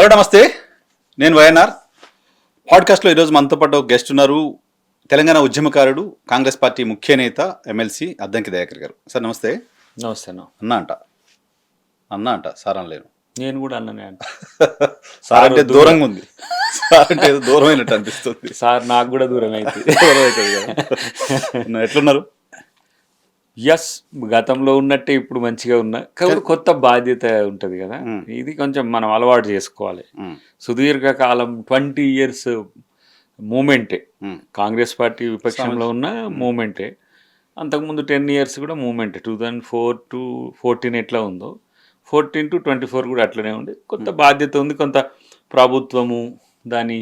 Hello నమస్తే, నేను YNR. పాడ్కాస్ట్లో ఈరోజు మనతో పాటు ఒక గెస్ట్ ఉన్నారు. తెలంగాణ ఉద్యమకారుడు, కాంగ్రెస్ పార్టీ ముఖ్య నేత, ఎమ్మెల్సీ అద్దంకి దయాకర్ గారు. సార్ నమస్తే. నమస్తే. అన్న అంట సార్ అనలేను. నేను కూడా అన్ననే అంట. సార్ అంటే దూరంగా ఉంది. సార్ అంటే ఏదో దూరమైనట్టు అనిపిస్తుంది. సార్ నాకు కూడా దూరం అయితే ఎట్లున్నారు? ఎస్, గతంలో ఉన్నట్టే ఇప్పుడు మంచిగా ఉన్నా. కాబట్టి కొత్త బాధ్యత ఉంటుంది కదా, ఇది కొంచెం మనం అలవాటు చేసుకోవాలి. సుదీర్ఘకాలం 20 years మూమెంటే కాంగ్రెస్ పార్టీ విపక్షంలో ఉన్న మూమెంటే. అంతకుముందు 10 years కూడా మూమెంటే. 2004 to 14 ఎట్లా ఉందో 14 to 24 కూడా అట్లనే ఉంది. కొంత బాధ్యత ఉంది, కొంత ప్రభుత్వము దాని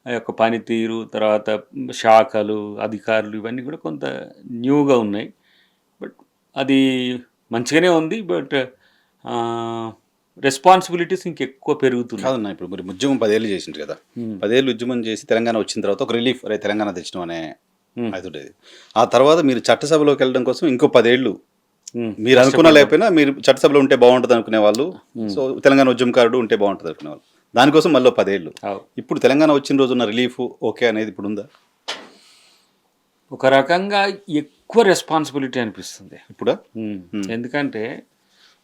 యొక్క పనితీరు, తర్వాత శాఖలు, అధికారులు ఇవన్నీ కూడా కొంత న్యూగా ఉన్నాయి. బట్ అది మంచిగానే ఉంది. బట్ రెస్పాన్సిబిలిటీస్ ఇంకెక్కువ పెరుగుతుంది. కాదన్నా, ఇప్పుడు మరి ఉద్యమం 10 ఏళ్ళు చేసిండ్రు కదా. 10 ఏళ్ళు ఉద్యమం చేసి తెలంగాణ వచ్చిన తర్వాత ఒక రిలీఫ్, అరే తెలంగాణ తెచ్చినాం అనే అది ఉండేది. ఆ తర్వాత మీరు చట్టసభలోకి వెళ్ళడం కోసం ఇంకో 10 ఏళ్ళు మీరు అనుకున్నా లేకపోయినా మీరు చట్టసభలో ఉంటే బాగుంటుంది అనుకునే వాళ్ళు, సో తెలంగాణ ఉద్యమకారుడు ఉంటే బాగుంటుంది అనుకునే వాళ్ళు. దానికోసం మళ్ళీ 10 ఏళ్ళు. ఇప్పుడు తెలంగాణ వచ్చిన రోజున్న రిలీఫ్ ఓకే అనేది ఇప్పుడు ఉందా? ఒక రకంగా ఎక్కువ రెస్పాన్సిబిలిటీ అనిపిస్తుంది ఇప్పుడు. ఎందుకంటే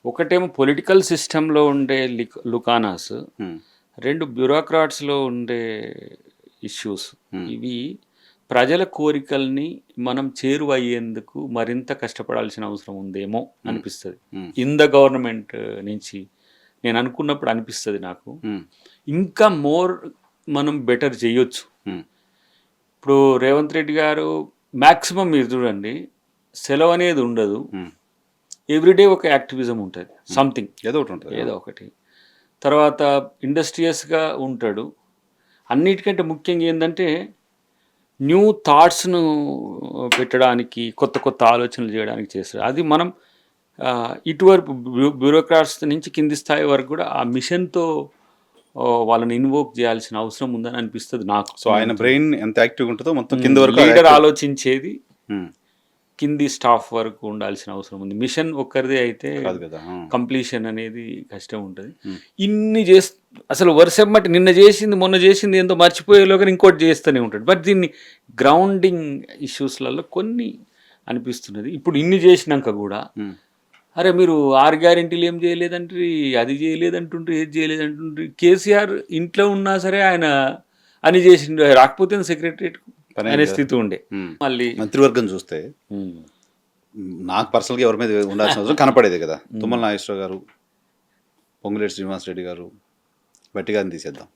ఒకటేమో పొలిటికల్ సిస్టంలో ఉండే లుకానాస్, రెండు బ్యూరోక్రాట్స్లో ఉండే ఇష్యూస్. ఇవి ప్రజల కోరికల్ని మనం చేరువయ్యేందుకు మరింత కష్టపడాల్సిన అవసరం ఉందేమో అనిపిస్తుంది. ఇన్ ద గవర్నమెంట్ నుంచి నేను అనుకున్నప్పుడు అనిపిస్తుంది నాకు, ఇంకా మోర్ మనం బెటర్ చేయొచ్చు. ఇప్పుడు రేవంత్ రెడ్డి గారు మ్యాక్సిమం మీరు చూడండి, సెలవు అనేది ఉండదు. ఎవ్రీడే ఒక యాక్టివిజం ఉంటుంది, సంథింగ్ ఏదో ఒకటి. తర్వాత ఇండస్ట్రియస్గా ఉంటాడు. అన్నిటికంటే ముఖ్యంగా ఏంటంటే న్యూ థాట్స్ను పెట్టడానికి, కొత్త కొత్త ఆలోచనలు చేయడానికి చేస్తాడు. అది మనం ఇటువరకు బ్యూరోక్రాట్స్ నుంచి కింది స్థాయి వరకు కూడా ఆ మిషన్తో వాళ్ళని ఇన్వోక్ చేయాల్సిన అవసరం ఉందని అనిపిస్తుంది నాకు. సో ఆయన బ్రెయిన్ ఎంత యాక్టివ్గా ఉంటుందో మొత్తం కింద వరకు లీడర్ ఆలోచించేది కింది స్టాఫ్ వరకు ఉండాల్సిన అవసరం ఉంది. మిషన్ ఒక్కరిదే అయితే కంప్లీషన్ అనేది కష్టం ఉంటుంది. ఇన్ని అసలు వరుసమ్మటి నిన్న చేసింది మొన్న చేసింది ఏందో మర్చిపోయేలోగా ఇంకోటి చేస్తూనే ఉంటాడు. బట్ దీన్ని గ్రౌండింగ్ ఇష్యూస్లలో కొన్ని అనిపిస్తున్నది. ఇప్పుడు ఇన్ని చేసినాక కూడా అరే మీరు 6 గ్యారెంటీలు ఏం చేయలేదంటారు, అది చేయలేదంటుండ్రు, ఏది చేయలేదంటుండ్రు. కేసీఆర్ ఇంట్లో ఉన్నా సరే ఆయన అని చేసిండు, రాకపోతే సెక్రటరియట్ అనే స్థితి ఉండే. మళ్ళీ మంత్రివర్గం చూస్తే నాకు పర్సనల్గా ఎవరి మీద ఉండాల్సిన అవసరం కనపడేది కదా. తుమ్మల నాగేశ్వరరావు గారు, పొంగులేటి శ్రీనివాసరెడ్డి గారు, బట్టి గారిని తీసేద్దాం,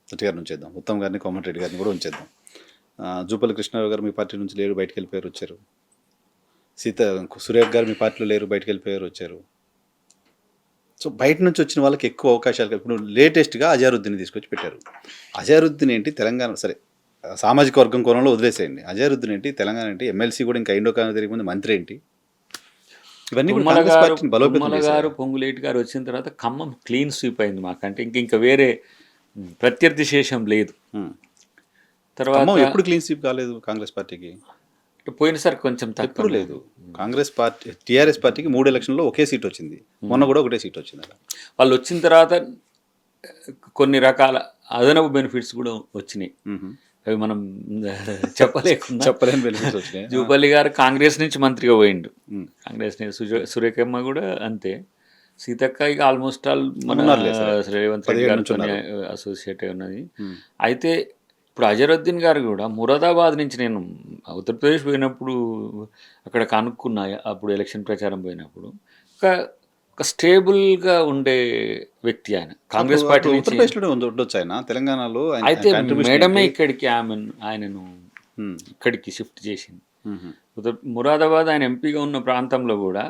బట్టి గారిని ఉంచేద్దాం, ఉత్తమ్ గారిని, కోమటిరెడ్డి గారిని కూడా ఉంచేద్దాం. జూపల్లి కృష్ణారావు గారు మీ పార్టీ నుంచి లేరు, బయటకు వెళ్ళిపోయారు, వచ్చారు. సురేఖ్ గారు మీ పార్టీలో లేరు, బయటకు వెళ్ళిపోయారు, వచ్చారు. సో బయట నుంచి వచ్చిన వాళ్ళకి ఎక్కువ అవకాశాలు. ఇప్పుడు లేటెస్ట్గా అజారుద్దీన్ తీసుకొచ్చి పెట్టారు. అజారుద్దీన్ ఏంటి తెలంగాణ, సరే సామాజిక వర్గం కోణంలో వదిలేసేయండి, అజారుద్దీన్ ఏంటి తెలంగాణ ఏంటి, ఎమ్మెల్సీ కూడా ఇంకా ఇండో కాలం తిరిగి ముందు మంత్రి ఏంటి, ఇవన్నీ గారు పొంగులేటి గారు వచ్చిన తర్వాత ఖమ్మం క్లీన్ స్వీప్ అయింది మాకంటే. ఇంకా వేరే ప్రత్యర్థి శేషం లేదు. తర్వాత ఎప్పుడు క్లీన్ స్వీప్ కాలేదు కాంగ్రెస్ పార్టీకి? పోయినసారి కొంచెం తక్కువ లేదు. కాంగ్రెస్ పార్టీ, టీఆర్ఎస్ పార్టీకి 3 ఎలక్షన్లో ఒకే సీట్ వచ్చింది, మొన్న కూడా ఒకటే సీట్ వచ్చింది. వాళ్ళు వచ్చిన తర్వాత కొన్ని రకాల అదనపు బెనిఫిట్స్ కూడా వచ్చినాయి, అవి మనం చెప్పలేని బెనిఫిట్స్ వచ్చినాయి. జూపల్లి గారు కాంగ్రెస్ నుంచి మంత్రిగా పోయిండు, కాంగ్రెస్ నుంచి. సురేఖమ్మ కూడా అంతే. సీతక్క ఇక ఆల్మోస్ట్ ఆల్ మన రేవంత్ రెడ్డి గారితో అసోసియేట్ ఉన్నది. అయితే ఇప్పుడు అజరుద్దీన్ గారు కూడా మురాదాబాద్ నుంచి, నేను ఉత్తరప్రదేశ్ పోయినప్పుడు అక్కడ కనుక్కున్నా, అప్పుడు ఎలక్షన్ ప్రచారం పోయినప్పుడు, ఒక స్టేబుల్గా ఉండే వ్యక్తి ఆయన. కాంగ్రెస్ పార్టీ ఉండొచ్చు ఆయన తెలంగాణలో. అయితే మేడమే ఇక్కడికి ఆయనను ఇక్కడికి షిఫ్ట్ చేసింది. మురాదాబాద్ ఆయన ఎంపీగా ఉన్న ప్రాంతంలో కూడా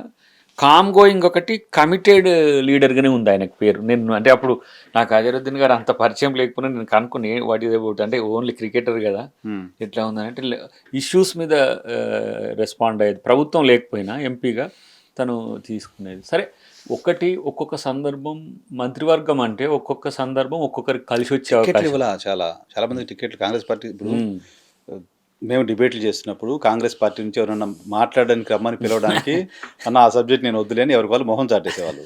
కామ్ గోయింగ్ ఒకటి, కమిటెడ్ లీడర్గానే ఉంది ఆయనకు పేరు. నేను అంటే అప్పుడు నాకు అజరుద్దీన్ గారు అంత పరిచయం లేకపోయినా నేను కనుక్కుని వాట్ ఈజ్ అబౌట్ అంటే ఓన్లీ క్రికెటర్ కదా, ఎట్లా ఉందని అంటే ఇష్యూస్ మీద రెస్పాండ్ అయ్యేది. ప్రభుత్వం లేకపోయినా ఎంపీగా తను తీసుకునేది. సరే, ఒక్కొక్క సందర్భం మంత్రివర్గం అంటే ఒక్కొక్క సందర్భం ఒక్కొక్కరికి కలిసి వచ్చే అవకాశం. చాలా మంది టికెట్లు కాంగ్రెస్ పార్టీ ఇప్పుడు మేము డిబేట్లు చేస్తున్నప్పుడు కాంగ్రెస్ పార్టీ నుంచి ఎవరైనా మాట్లాడడానికి రమ్మని పిలవడానికి అన్న ఆ సబ్జెక్ట్ నేను వద్దులేని ఎవరికి వాళ్ళు మొహం చాటేసేవాళ్ళు.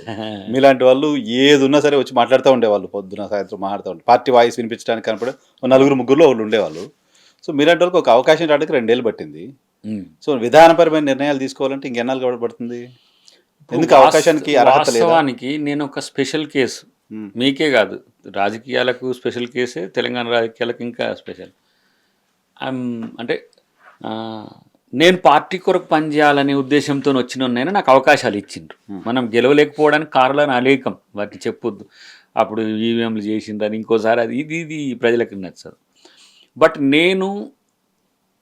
మీలాంటి వాళ్ళు ఏది ఉన్నా సరే వచ్చి మాట్లాడుతూ ఉండేవాళ్ళు, పొద్దున సాయంత్రం మాట్లాడుతూ ఉండే పార్టీ వాయిస్ వినిపించడానికి కనపడే నలుగురు ముగ్గురులో వాళ్ళు ఉండేవాళ్ళు. సో మీలాంటి వాళ్ళకి ఒక అవకాశం రావడానికి 2 ఏళ్ళు పట్టింది. సో విధానపరమైన నిర్ణయాలు తీసుకోవాలంటే ఇంకెన్నాళ్ళు పడుతుంది? ఎందుకు అవకాశానికి అర్హత లేదా? వాస్తవానికి నేను ఒక స్పెషల్ కేసు, మీకే కాదు రాజకీయాలకు స్పెషల్ కేసే, తెలంగాణ రాజకీయాలకు ఇంకా స్పెషల్. అంటే నేను పార్టీ కొరకు పనిచేయాలనే ఉద్దేశంతో వచ్చినైనా నాకు అవకాశాలు ఇచ్చిండ్రు. మనం గెలవలేకపోవడానికి కారణాలు అనేకం, వాటిని చెప్పొద్దు. అప్పుడు ఈవీఎంలు చేసిండ్రని ఇంకోసారి అది ఇది ప్రజలకు నచ్చదు. బట్ నేను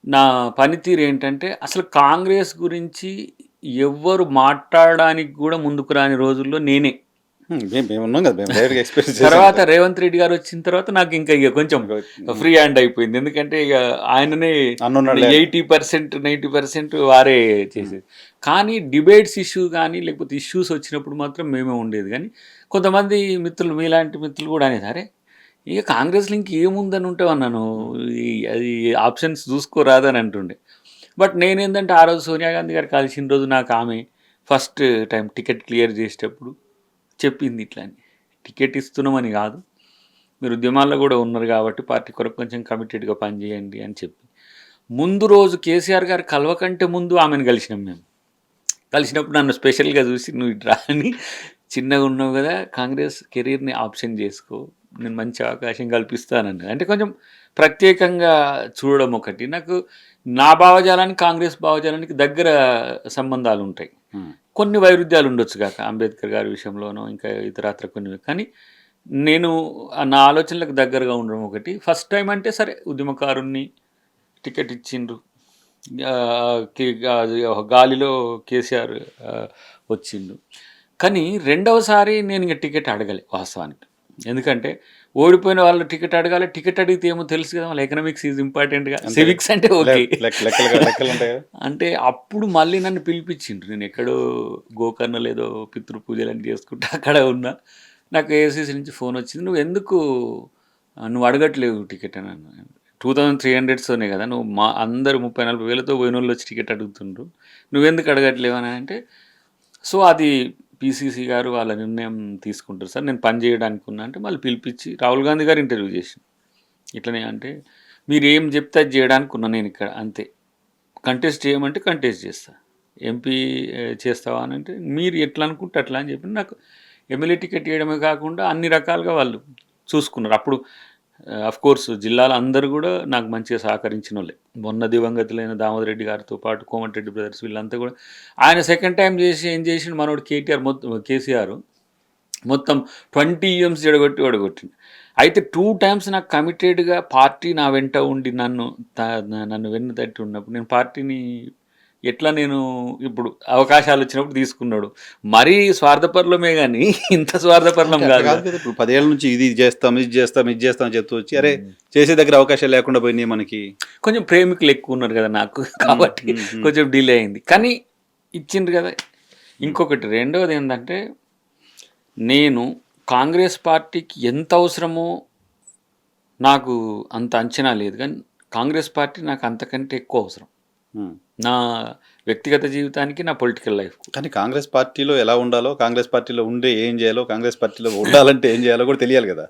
నా పనితీరు ఏంటంటే అసలు కాంగ్రెస్ గురించి ఎవ్వరు మాట్లాడడానికి కూడా ముందుకు రాని రోజుల్లో నేనే. తర్వాత రేవంత్ రెడ్డి గారు వచ్చిన తర్వాత నాకు ఇంకా ఇక కొంచెం ఫ్రీ హ్యాండ్ అయిపోయింది. ఎందుకంటే ఇక ఆయననే 80% 90% వారే చేసేది. కానీ డిబేట్స్ ఇష్యూ కానీ లేకపోతే ఇష్యూస్ వచ్చినప్పుడు మాత్రం మేమే ఉండేది. కానీ కొంతమంది మిత్రులు, మీలాంటి మిత్రులు కూడా అనేది అరే ఇక కాంగ్రెస్లో ఇంకేముందని ఉంటావన్నాను, అది ఆప్షన్స్ చూసుకోరాదని అంటుండే. బట్ నేనేంటంటే ఆ రోజు సోనియా గాంధీ గారు కలిసిన రోజు నాకు ఆమె ఫస్ట్ టైం టికెట్ క్లియర్ చేసేటప్పుడు చెప్పింది ఇట్లా అని, టికెట్ ఇస్తున్నామని కాదు, మీరు ఉద్యమాల్లో కూడా ఉన్నారు కాబట్టి పార్టీ కొరకు కొంచెం కమిటెడ్గా పనిచేయండి అని చెప్పి. ముందు రోజు కేసీఆర్ గారు కలవకంటే ముందు ఆమెను కలిసినాం. మేము కలిసినప్పుడు నన్ను స్పెషల్గా చూసి నువ్వు ఇట్లా అని, చిన్నగా ఉన్నావు కదా కాంగ్రెస్ కెరీర్ని ఆప్షన్ చేసుకో, నేను మంచి అవకాశం కల్పిస్తానని. అంటే కొంచెం ప్రత్యేకంగా చూడడం ఒకటి. నాకు నా భావజాలానికి కాంగ్రెస్ భావజాలానికి దగ్గర సంబంధాలు ఉంటాయి. కొన్ని వైరుధ్యాలు ఉండొచ్చు కాక అంబేద్కర్ గారి విషయంలోనో ఇంకా ఇతరత్ర కొన్ని, కానీ నేను నా ఆలోచనలకు దగ్గరగా ఉండడం ఒకటి. ఫస్ట్ టైం అంటే సరే ఉద్యమకారుణ్ణి, టికెట్ ఇచ్చిండ్రు, గాలిలో కేసీఆర్ వచ్చిండు. కానీ రెండవసారి నేను ఇంకా టికెట్ అడగలే వాస్తవానికి. ఎందుకంటే ఓడిపోయిన వాళ్ళు టికెట్ అడగాలి, టికెట్ అడిగితే ఏమో తెలుసు కదా, వాళ్ళ ఎకనామిక్స్ ఈజ్ ఇంపార్టెంట్గా, సివిక్స్ అంటే ఓకే. అంటే అప్పుడు మళ్ళీ నన్ను పిలిపించిండ్రు. నేను ఎక్కడో గోకర్ణలో ఏదో పితృ పూజలని చేసుకుంటా అక్కడ ఉన్నా. నాకు ఏఐసిసి నుంచి ఫోన్ వచ్చింది, నువ్వు ఎందుకు నువ్వు అడగట్లేవు టికెట్ అని అన్నాను. 2300తోనే కదా నువ్వు, మా అందరు 30-40 వేలతో పోయిన వాళ్ళు వచ్చి టికెట్ అడుగుతుండ్రు, నువ్వెందుకు అడగట్లేవు అని అంటే, సో అది పీసీసీ గారు వాళ్ళ నిర్ణయం తీసుకుంటారు సార్, నేను పని చేయడానికి ఉన్నా అంటే మళ్ళీ పిలిపించి రాహుల్ గాంధీ గారు ఇంటర్వ్యూ చేసి ఇట్లనే అంటే మీరు ఏం చెప్తే అది చేయడానికి ఉన్నా నేను ఇక్కడ అంతే, కంటెస్ట్ చేయమంటే కంటెస్ట్ చేస్తా, ఎంపీ చేస్తావా అని అంటే మీరు ఎట్లా అనుకుంటే అట్లా అని చెప్పి నాకు ఎమ్మెల్యే టికెట్ ఇవ్వడమే కాకుండా అన్ని రకాలుగా వాళ్ళు చూసుకున్నారు. అప్పుడు కోర్స్ జిల్లాలో అందరూ కూడా నాకు మంచిగా సహకరించిన వాళ్ళే. మొన్న దివంగతులైన దామోదర్ రెడ్డి గారితో పాటు కోమటిరెడ్డి బ్రదర్స్ వీళ్ళంతా కూడా, ఆయన సెకండ్ టైం చేసి ఏం చేసిండు మనోడు కేసీఆర్ మొత్తం 20 EMs జడగొట్టిండు. అయితే 2 times నాకు కమిటెడ్గా పార్టీ నా వెంట ఉండి నన్ను వెన్ను తట్టి ఉన్నప్పుడు నేను పార్టీని ఎట్లా నేను ఇప్పుడు అవకాశాలు వచ్చినప్పుడు తీసుకున్నాడు. మరీ స్వార్థపరలమే కానీ ఇంత స్వార్థపరలం కాదు. ఇప్పుడు 10 ఏళ్ళ నుంచి ఇది చేస్తాం అని చెప్తూ వచ్చి అరే చేసే దగ్గర అవకాశాలు లేకుండా పోయినాయి. మనకి కొంచెం ప్రేమికులు ఎక్కువ ఉన్నారు కదా నాకు, కాబట్టి కొంచెం డిలే అయింది. కానీ ఇచ్చిండ్రు కదా. ఇంకొకటి రెండవది ఏంటంటే, నేను కాంగ్రెస్ పార్టీకి ఎంత అవసరమో నాకు అంత అంచనా లేదు, కానీ కాంగ్రెస్ పార్టీ నాకు అంతకంటే ఎక్కువ అవసరం నా వ్యక్తిగత జీవితానికి, నా పొలిటికల్ లైఫ్. కానీ కాంగ్రెస్ పార్టీలో ఎలా ఉండాలో, కాంగ్రెస్ పార్టీలో ఉండే ఏం చేయాలో, కాంగ్రెస్ పార్టీలో ఉండాలంటే ఏం చేయాలో కూడా తెలియాలి కదా.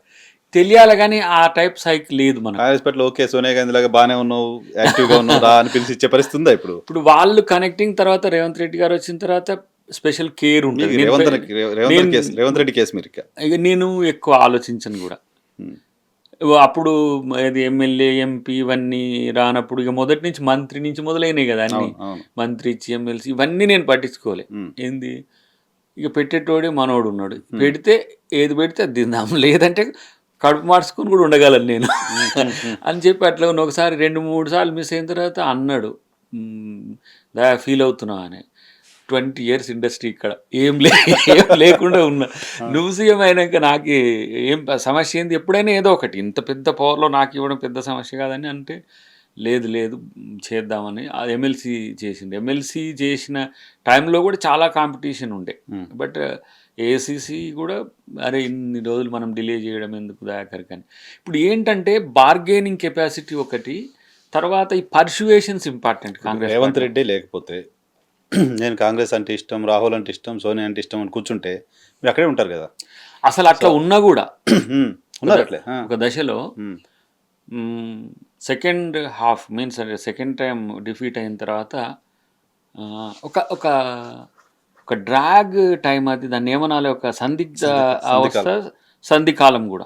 తెలియాలి, కానీ ఆ టైప్ సైకిల్ లేదు మన కాంగ్రెస్ పార్టీలో. ఓకే సోనియా గాంధీ లాగా బాగానే ఉన్నావు, యాక్టివ్గా ఉన్నావు రా అని పిలిచి ఇచ్చే పరిస్థితి ఉందా ఇప్పుడు? ఇప్పుడు వాళ్ళు కనెక్టింగ్ తర్వాత రేవంత్ రెడ్డి గారు వచ్చిన తర్వాత స్పెషల్ కేర్ ఉంటుంది. రేవంత్ రెడ్డి కేసు మీరు ఇక నేను ఎక్కువ ఆలోచించను కూడా. అప్పుడు అది ఎమ్మెల్యే ఎంపీ ఇవన్నీ రానప్పుడు ఇక మొదటి నుంచి మంత్రి నుంచి మొదలైనాయి కదా అన్ని, మంత్రి ఇచ్చి ఎమ్మెల్సీ ఇవన్నీ నేను పట్టించుకోలే. ఏంది ఇక పెట్టేటోడే మనోడు ఉన్నాడు, పెడితే ఏది పెడితే అది తిందాం, లేదంటే కడుపు మార్చుకొని కూడా ఉండగలను నేను అని చెప్పి అట్లా ఉన్న. ఒకసారి 2-3 సార్లు మిస్ అయిన తర్వాత అన్నాడు, ఫీల్ అవుతున్నావు అని. 20 years ఇండస్ట్రీ, ఇక్కడ ఏం లేకుండా ఉన్నా. నువ్వు సీఎం అయినాక నాకు ఏం సమస్య ఏంది, ఎప్పుడైనా ఏదో ఒకటి, ఇంత పెద్ద పవర్లో నాకు ఇవ్వడం పెద్ద సమస్య కాదని అంటే, లేదు చేద్దామని అది ఎమ్మెల్సీ చేసిండు. ఎమ్మెల్సీ చేసిన టైంలో కూడా చాలా కాంపిటీషన్ ఉండే. బట్ ఏఐసిసి కూడా అరే ఇన్ని రోజులు మనం డిలే చేయడం ఎందుకు దయాకర్ కానీ. ఇప్పుడు ఏంటంటే బార్గెనింగ్ కెపాసిటీ ఒకటి, తర్వాత ఈ పర్సువేషన్స్ ఇంపార్టెంట్ కాంగ్రెస్ రేవంత్ రెడ్డి లేకపోతే నేను కాంగ్రెస్ అంటే ఇష్టం, రాహుల్ అంటే ఇష్టం, సోనియా అంటే ఇష్టం అని కూర్చుంటే మీరు అక్కడే ఉంటారు కదా. అసలు అట్లా ఉన్నా కూడా ఉన్నారు అట్లే. ఒక దశలో సెకండ్ హాఫ్ మీన్స్ అంటే సెకండ్ టైం డిఫీట్ అయిన తర్వాత ఒక ఒక ఒక డ్రాగ్ టైం, అది దాన్ని ఏమనాలి, ఒక సందిగ్ధ అవస్థ, సంధికాలం కూడా.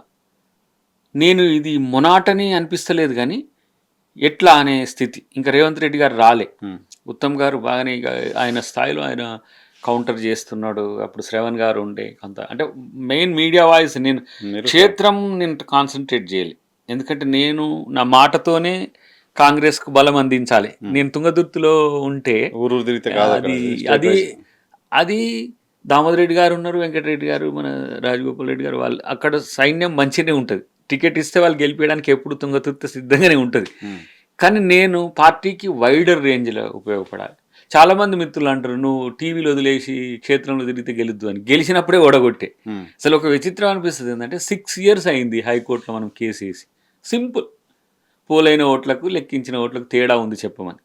నేను ఇది మొనాటని అనిపిస్తలేదు కానీ ఎట్లా అనే స్థితి. ఇంకా రేవంత్ రెడ్డి గారు రాలే, ఉత్తమ్ గారు బాగానే ఆయన స్థాయిలో ఆయన కౌంటర్ చేస్తున్నాడు. అప్పుడు శ్రవణ్ గారు ఉండే కొంత, అంటే మెయిన్ మీడియా వాయిస్ నేను క్షేత్రం నేను కాన్సన్ట్రేట్ చేయాలి, ఎందుకంటే నేను నా మాటతోనే కాంగ్రెస్కు బలం అందించాలి. నేను తుంగదుర్తిలో ఉంటే ఊరు తిరిగితే అది అది దామోదర్ రెడ్డి గారు ఉన్నారు, వెంకటరెడ్డి గారు, మన రాజగోపాల్ రెడ్డి గారు, వాళ్ళు అక్కడ సైన్యం మంచిగానే ఉంటుంది. టికెట్ ఇస్తే వాళ్ళు గెలిపేయడానికి ఎప్పుడు తుంగతుర్తి సిద్ధంగానే ఉంటుంది. కానీ నేను పార్టీకి వైడర్ రేంజ్లో ఉపయోగపడాలి. చాలామంది మిత్రులు అంటారు, నువ్వు టీవీలో వదిలేసి క్షేత్రంలో తిరిగితే గెలుద్దు అని. గెలిచినప్పుడే ఓడగొట్టే. అసలు ఒక విచిత్రం అనిపిస్తుంది ఏంటంటే 6 years అయింది హైకోర్టులో మనం కేసు వేసి. సింపుల్, పోలైన ఓట్లకు లెక్కించిన ఓట్లకు తేడా ఉంది చెప్పమని.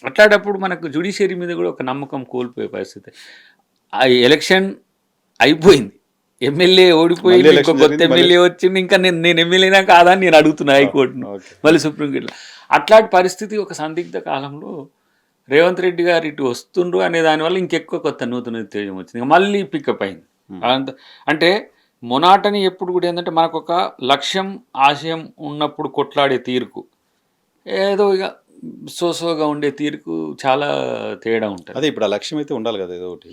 అట్లాంటప్పుడు మనకు జ్యుడిషియరీ మీద కూడా ఒక నమ్మకం కోల్పోయే పరిస్థితి. ఆ ఎలక్షన్ అయిపోయింది, ఎమ్మెల్యే ఓడిపోయి ఇంకో కొత్త ఎమ్మెల్యే వచ్చింది, ఇంకా నేను ఎమ్మెల్యేనా కాదా అని నేను అడుగుతున్నా హైకోర్టును, మళ్ళీ సుప్రీంకోర్టులో. అట్లాంటి పరిస్థితి ఒక సందిగ్ధ కాలంలో రేవంత్ రెడ్డి గారు ఇటు వస్తుండ్రు అనే దానివల్ల ఇంకెక్కువ కొత్త నూతన ఉత్తేజం వచ్చింది, మళ్ళీ పికప్ అయింది. అంటే మొనాటని ఎప్పుడు కూడా ఏంటంటే మనకు ఒక లక్ష్యం, ఆశయం ఉన్నప్పుడు కొట్లాడే తీరుకు, ఏదో ఇక సోసోగా ఉండే తీరుకు చాలా తేడా ఉంటుంది. అదే ఇప్పుడు ఆ లక్ష్యం అయితే ఉండాలి కదా, ఏదో ఒకటి.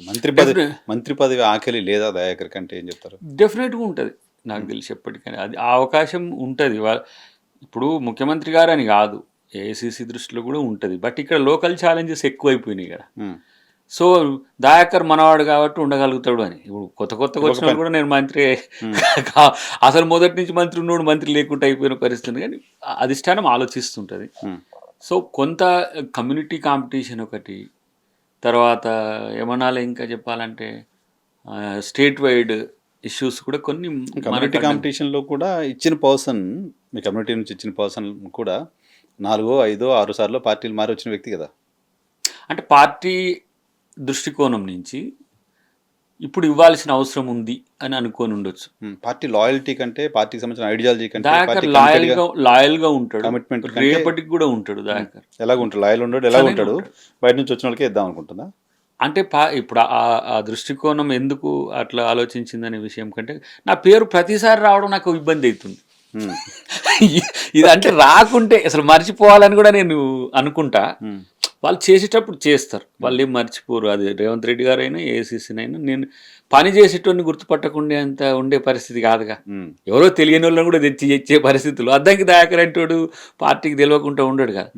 మంత్రి పదవి ఆకలి లేదా దయాకర్ కంటే ఏం చెప్తారు? డెఫినెట్గా ఉంటుంది నాకు తెలిసి ఎప్పటికైనా అది ఆ అవకాశం ఉంటుంది. ఇప్పుడు ముఖ్యమంత్రి గారు అని కాదు, ఏఐసిసి దృష్టిలో కూడా ఉంటుంది. బట్ ఇక్కడ లోకల్ ఛాలెంజెస్ ఎక్కువైపోయినాయి కదా. సో దయాకర్ మనవాడు కాబట్టి ఉండగలుగుతాడు అని. ఇప్పుడు కొత్తగా వచ్చిన కూడా నేను మంత్రి, అసలు మొదటి నుంచి మంత్రి ఉన్నోడు మంత్రి లేకుండా అయిపోయిన పరిస్థితి. కానీ అధిష్టానం ఆలోచిస్తుంటుంది. సో కొంత కమ్యూనిటీ కాంపిటీషన్ ఒకటి, తర్వాత ఏమనాలి ఇంకా చెప్పాలంటే స్టేట్ వైడ్ ఇష్యూస్ కూడా కొన్ని. కమ్యూనిటీ కాంపిటీషన్లో కూడా ఇచ్చిన పర్సన్, మీ కమ్యూనిటీ నుంచి ఇచ్చిన పర్సన్ కూడా 4, 5, 6 సార్లు పార్టీలు మారి వచ్చిన వ్యక్తి కదా. అంటే పార్టీ దృష్టికోణం నుంచి ఇప్పుడు ఇవ్వాల్సిన అవసరం ఉంది అని అనుకొని ఉండొచ్చు. పార్టీ లాయల్టీ కంటే, పార్టీకి సంబంధించిన ఐడియాలజీ కంటే దయాకర్ లాయల్గా ఉంటాడు, కమిట్మెంట్ రేపటికి కూడా ఉంటాడు. దయాకర్ ఎలాగుంటాడు, లాయల్ ఉంటాడు, ఎలా ఉంటాడు, బయట నుంచి వచ్చిన వాళ్ళకే ఇద్దాం అనుకుంటుందా? అంటే ఇప్పుడు ఆ దృష్టికోణం ఎందుకు అట్లా ఆలోచించిందనే విషయం కంటే, నా పేరు ప్రతిసారి రావడం నాకు ఇబ్బంది అవుతుంది. ఇది అంటే రాకుంటే అసలు మర్చిపోవాలని కూడా నేను అనుకుంటా. వాళ్ళు చేసేటప్పుడు చేస్తారు, వాళ్ళు ఏం మర్చిపోరు. అది రేవంత్ రెడ్డి గారు అయినా, ఏఐసిసినైనా, నేను పని చేసేటోని గుర్తుపట్టకుండా అంత ఉండే పరిస్థితి కాదుగా. ఎవరో తెలియని వాళ్ళని కూడా తెచ్చే పరిస్థితులు. అద్దంకి దయాకర్ అంటోడు పార్టీకి తెలియకుండా ఉండడు కదా.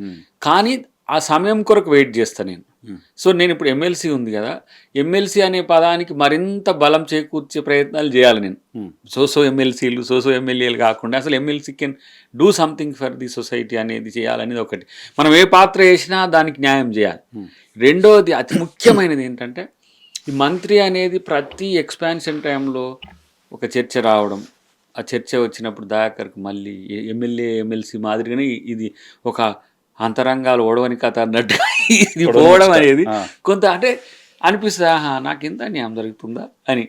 కానీ ఆ సమయం కొరకు వెయిట్ చేస్తాను నేను. సో నేను ఇప్పుడు ఎమ్మెల్సీ ఉంది కదా, ఎమ్మెల్సీ అనే పదానికి మరింత బలం చేకూర్చే ప్రయత్నాలు చేయాలి నేను. ఎమ్మెల్సీలు ఎమ్మెల్యేలు కాకుండా అసలు MLC can do something for the society అనేది చేయాలనేది ఒకటి. మనం ఏ పాత్ర వేసినా దానికి న్యాయం చేయాలి. రెండోది అతి ముఖ్యమైనది ఏంటంటే, ఈ మంత్రి అనేది ప్రతి ఎక్స్పాన్షన్ టైంలో ఒక చర్చ రావడం, ఆ చర్చ వచ్చినప్పుడు దయాకర్కి మళ్ళీ ఎమ్మెల్సీ మాదిరిగానే ఇది ఒక అంతరంగాలు ఓడవని కథ అన్నట్టు ఇది పోవడం అనేది కొంత అంటే అనిపిస్తుంది, నాకు ఇంత న్యాయం జరుగుతుందా అని.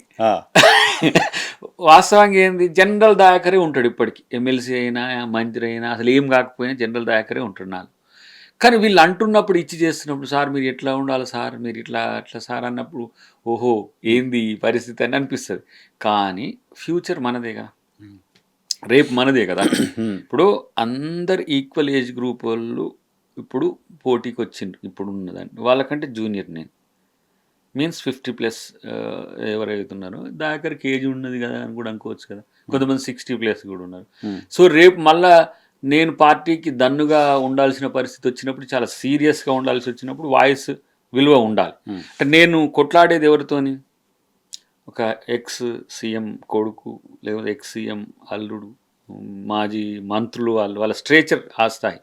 వాస్తవంగా ఏంది, జనరల్ దయాకరే ఉంటాడు ఇప్పటికీ. ఎమ్మెల్సీ అయినా, మంత్రి అయినా, అసలు ఏం కాకపోయినా జనరల్ దయాకరే ఉంటాడు నాకు. కానీ వీళ్ళు అంటున్నప్పుడు, ఇచ్చి చేస్తున్నప్పుడు, సార్ మీరు ఎట్లా ఉండాలి సార్, మీరు అట్లా సార్ అన్నప్పుడు, ఓహో ఏంది ఈ పరిస్థితి అని అనిపిస్తుంది. కానీ ఫ్యూచర్ మనదేగా, రేపు మనదే కదా. ఇప్పుడు అందరు ఈక్వల్ ఏజ్ గ్రూప్ వాళ్ళు ఇప్పుడు పోటీకి వచ్చిండ్రు. ఇప్పుడు ఉన్నదండి వాళ్ళకంటే జూనియర్ నేను, మీన్స్ 50+ ఎవరైతున్నారో. దాకరికి ఏజ్ ఉన్నది కదా అని కూడా అనుకోవచ్చు కదా. కొంతమంది 60+ కూడా ఉన్నారు. సో రేపు మళ్ళా నేను పార్టీకి దన్నుగా ఉండాల్సిన పరిస్థితి వచ్చినప్పుడు, చాలా సీరియస్గా ఉండాల్సి వచ్చినప్పుడు వాయిస్ విలువ ఉండాలి. అంటే నేను కొట్లాడేది ఎవరితోని, ఒక ఎక్స్ సీఎం కొడుకు, లేకపోతే ఎక్స్ సీఎం అల్లుడు, మాజీ మంత్రులు, వాళ్ళ స్ట్రేచర్ ఆ స్థాయి.